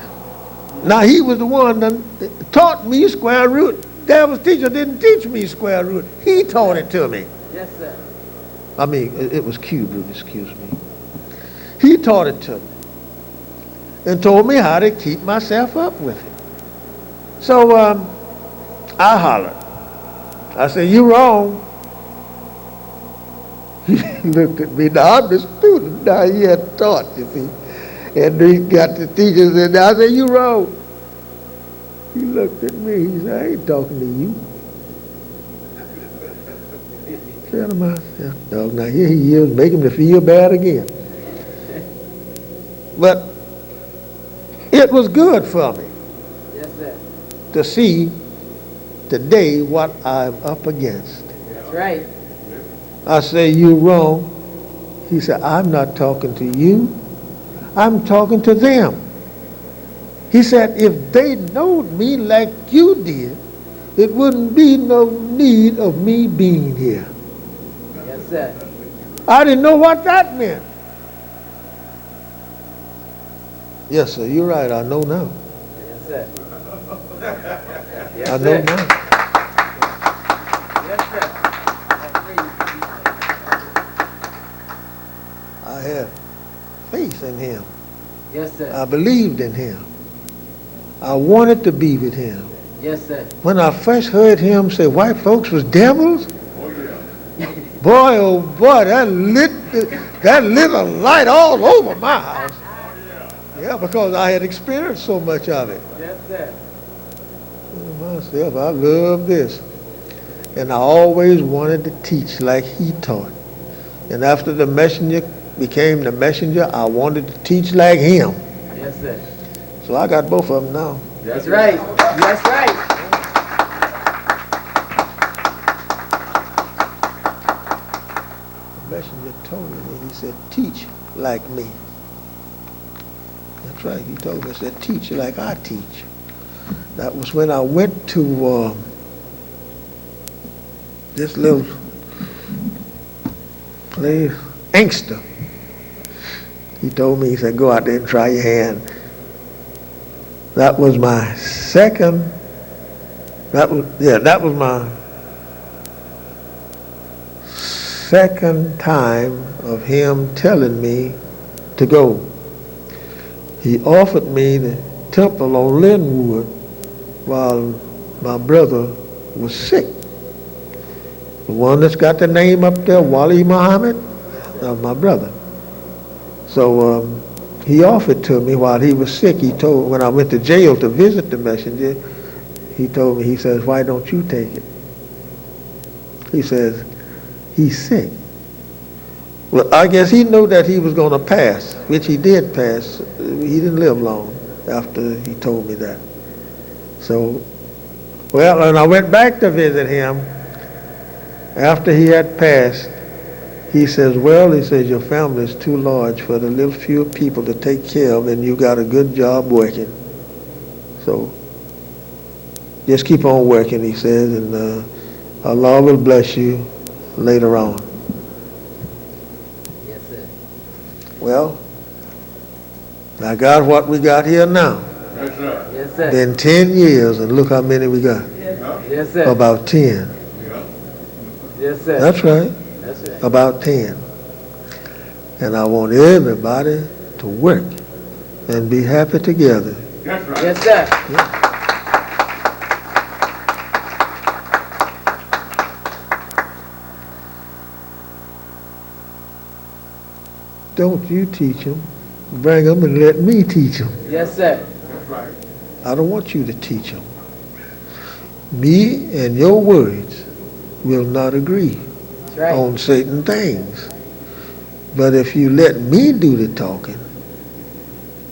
Now he was the one that taught me square root. Devil's teacher didn't teach me square root. He taught it to me. Yes, sir. I mean, it was cube root, excuse me. He taught it to me and told me how to keep myself up with it. So I hollered. I said, you wrong. He looked at me. Now, I'm the student. Now, he had taught, you see. And he got the teachers in there. I said, you wrong. He looked at me. He said, I ain't talking to you. I said to myself, dog, now here he is, making me feel bad again. But it was good for me. Yes, sir. To see today what I'm up against. That's right. I say, you wrong. He said, I'm not talking to you. I'm talking to them. He said, if they knowed me like you did, it wouldn't be no need of me being here. Yes, sir. I didn't know what that meant. Yes, sir, you're right. I know now. Yes, sir. Yes, I know sir. now. Yes, sir. I had faith in him. Yes, sir. I believed in him. I wanted to be with him. Yes, sir. When I first heard him say white folks was devils, Oh, yeah. boy, oh boy, that lit a light all over my house. Yeah, because I had experienced so much of it. Yes, sir. Myself, I love this. And I always wanted to teach like he taught. And after the messenger became the messenger, I wanted to teach like him. Yes, sir. So I got both of them now. That's right. That's right. The messenger told me, he said, teach like me. That's right, he told me, he said, teach like I teach. That was when I went to this little place, Inkster. He told me, he said, go out there and try your hand. That was my second, that was my second time of him telling me to go. He offered me the temple on Linwood while my brother was sick. The one that's got the name up there, Wali Muhammad, my brother. So he offered to me while he was sick. He told, when I went to jail to visit the messenger, he told me, he says, why don't you take it? He says, he's sick. Well, I guess he knew that he was going to pass, which he did pass. He didn't live long after he told me that. So, well, and I went back to visit him after he had passed. He says, well, he says, your family is too large for the little few people to take care of, and you got a good job working. So, just keep on working, he says, and Allah will bless you later on. Yes, sir. Well, I got what we got here now. Yes, sir. Yes, sir. Been 10 years, and look how many we got. Yes, sir. About 10. Yeah. Yes, sir. That's right, That's right. about 10. And I want everybody to work and be happy together. That's right. Yes, sir. Don't you teach them. Bring them and let me teach them. Yes, sir. That's right. I don't want you to teach them. Me and your words will not agree That's right. on certain things. But if you let me do the talking,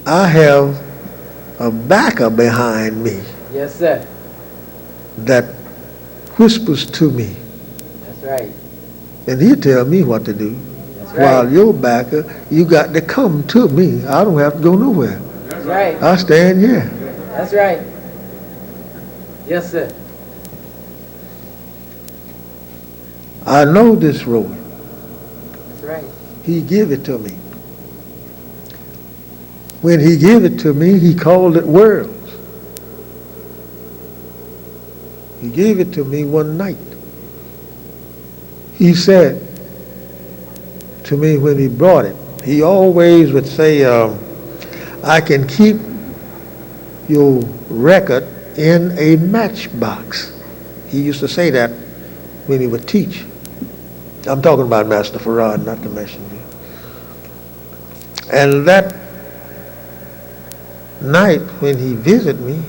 I have a backer behind me Yes, sir. that whispers to me. That's right. And he tell me what to do. That's While right. your backer, you got to come to me. I don't have to go nowhere. That's right. I stand here. That's right. Yes, sir. I know this road. That's right. He give it to me. When he gave it to me, he called it worlds. He gave it to me one night. He said to me when he brought it, he always would say, I can keep your record in a matchbox. He used to say that when he would teach. I'm talking about Master Farad, not the messenger. And that night when he visited me,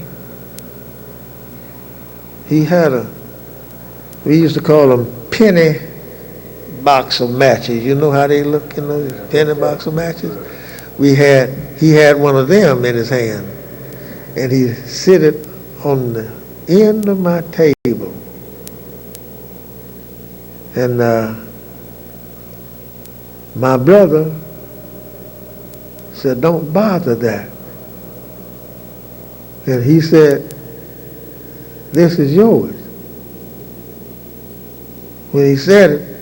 he had we used to call them penny box of matches. You know how they look in those penny box of matches? He had one of them in his hand, and he sit it on the end of my table. And my brother said, don't bother that. And he said, this is yours. When he said it,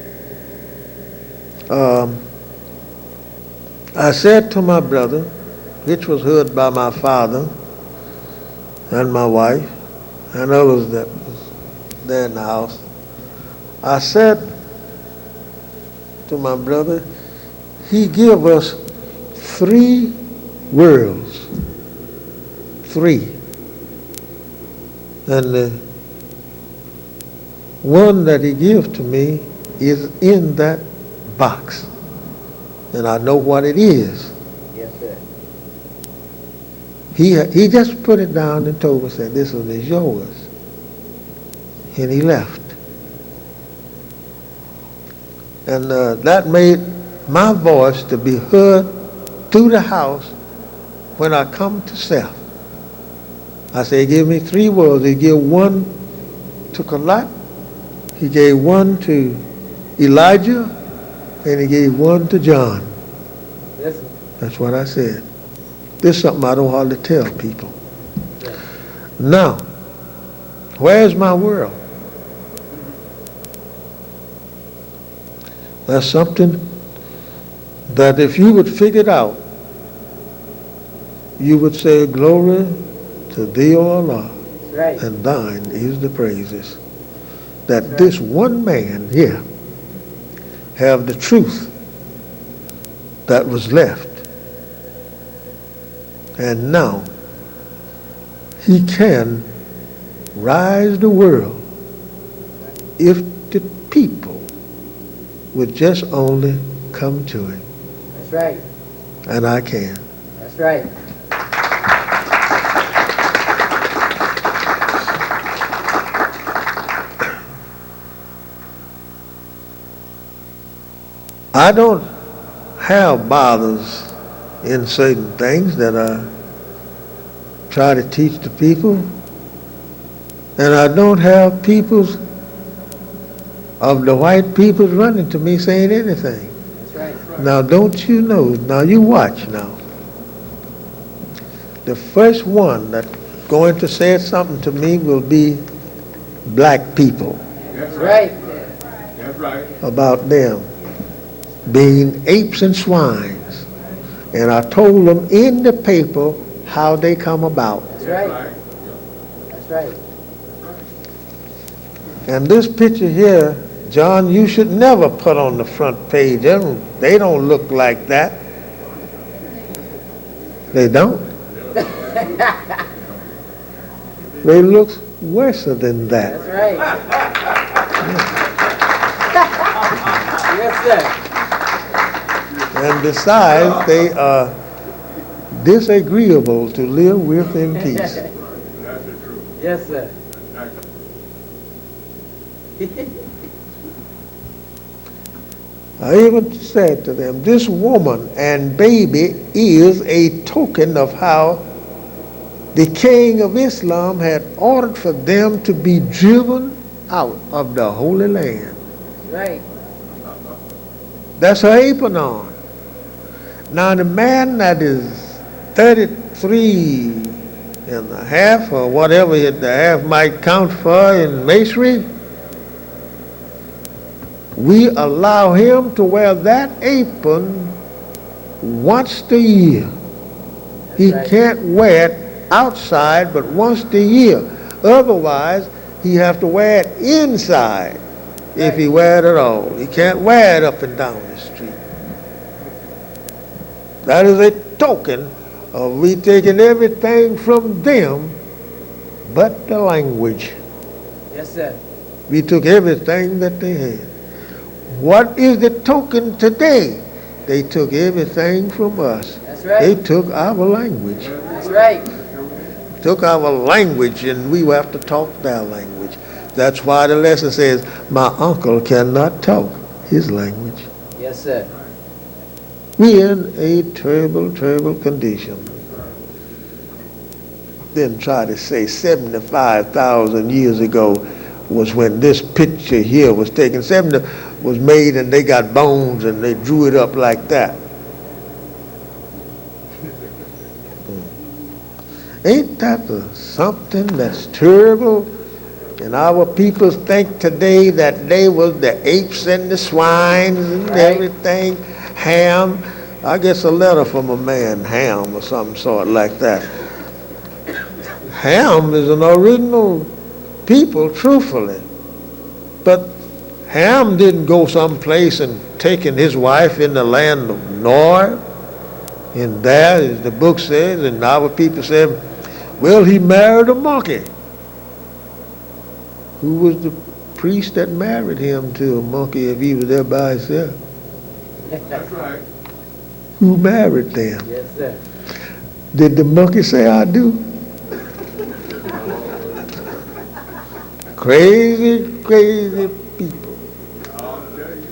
I said to my brother, which was heard by my father and my wife and others that was there in the house, I said to my brother, he gave us 3 worlds. 3. And the one that he gives to me is in that box. And I know what it is. Yes, sir. He just put it down and told us that this one is yours. And he left. And that made my voice to be heard through the house when I come to self. I say, he gave me 3 words. He gave one to Kalat, he gave one to Elijah, and he gave one to John. Yes, sir. That's what I said. This is something I don't hardly tell people. Yes. Now, where's my world? That's something that if you would figure it out, you would say, glory to thee, O Allah, That's right. and thine is the praises. That this one man here have the truth that was left. And now he can rise the world if the people would just only come to him. That's right. And I can. That's right. I don't have bothers in certain things that I try to teach the people. And I don't have peoples of the white people running to me saying anything. That's right. Now don't you know, now you watch now. The first one that's going to say something to me will be black people That's That's right. right. That's right. about them being apes and swines. And I told them in the paper how they come about. That's right. That's right. And this picture here John, you should never put on the front page. They don't look like that. They don't. They look worse than that. That's right. Yes, sir. And besides, they are disagreeable to live with in peace. That's the truth. Yes, sir. I even said to them, this woman and baby is a token of how the king of Islam had ordered for them to be driven out of the Holy Land. Right. That's her apron on. Now the man that is 33 and a half, or whatever the half might count for in masonry, we allow him to wear that apron once a year. He right. can't wear it outside but once a year. Otherwise, he have to wear it inside if he wear it at all. He can't wear it up and down the street. That is a token of we taking everything from them but the language. Yes, sir. We took everything that they had. What is the token today? They took everything from us. That's right. They took our language. That's right. Took our language, and we have to talk their language. That's why the lesson says, my uncle cannot talk his language. Yes, sir. We're in a terrible, terrible condition. Then try to say 75,000 years ago was when this picture here was taken. 70 was made and they got bones and they drew it up like that. Ain't that something that's terrible? And our people think today that they was the apes and the swines and Right. everything. Ham. I guess a letter from a man, Ham or some sort like that. Ham is an original people, truthfully. But Ham didn't go someplace and taking his wife in the land of Nod. And there, as the book says, and our people said, well, he married a monkey. Who was the priest that married him to a monkey if he was there by himself? That's right. Who married them? Yes, sir. Did the monkey say, I do? Crazy, crazy people. I'll tell you.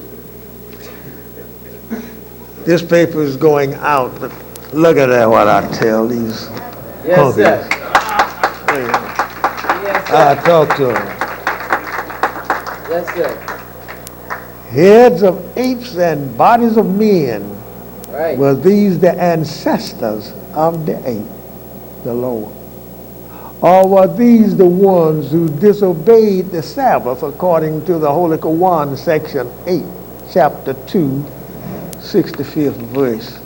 This paper is going out, but look at that, what I tell these Yes, monkeys. sir. Yes, I sir. talk to them. Yes, sir. Heads of apes and bodies of men. Right. Were these the ancestors of the ape, the Lord? Or were these the ones who disobeyed the Sabbath according to the Holy Quran, section 8, chapter 2, 65th verse?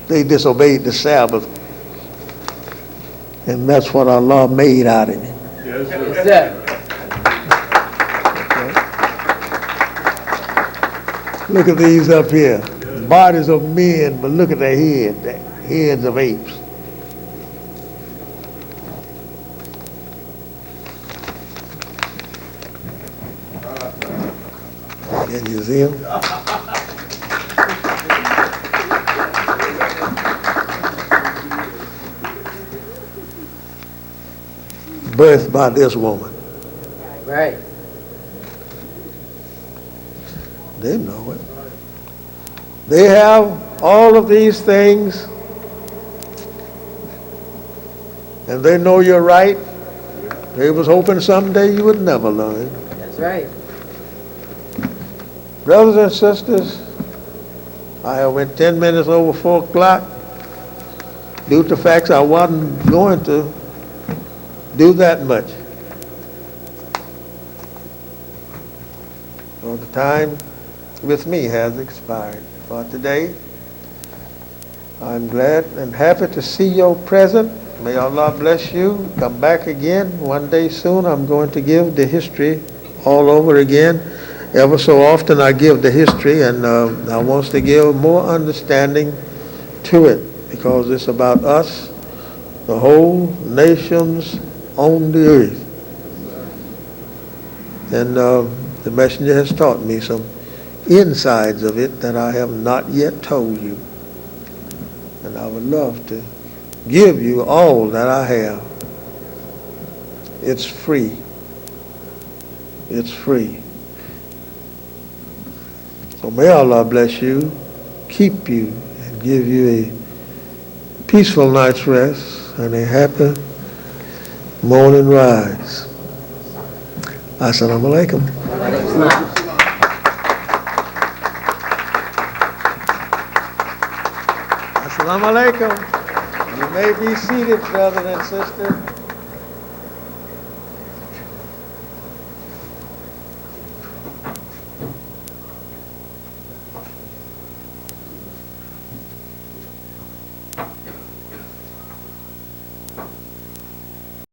They disobeyed the Sabbath, and that's what Allah made out of it. Yes, sir. Yes, sir. Look at these up here. Bodies of men, but look at their heads, the heads of apes. Can you see them? Birthed by this woman. Right. They know it. They have all of these things, and they know you're right. They was hoping someday you would never learn. That's right. Brothers and sisters, I went 10 minutes over 4 o'clock due to facts I wasn't going to do that much. So the time with me has expired for today. I'm glad and happy to see you present. May Allah bless you. Come back again one day soon. I'm going to give the history all over again. ever so often I give the history, and I want to give more understanding to it because it's about us, the whole nations on the earth. And the messenger has taught me some insides of it that I have not yet told you. And I would love to give you all that I have. It's free. It's free. So may Allah bless you, keep you, and give you a peaceful night's rest and a happy morning rise. Assalamu alaikum. Assalamu alaikum. You may be seated, brothers and sisters.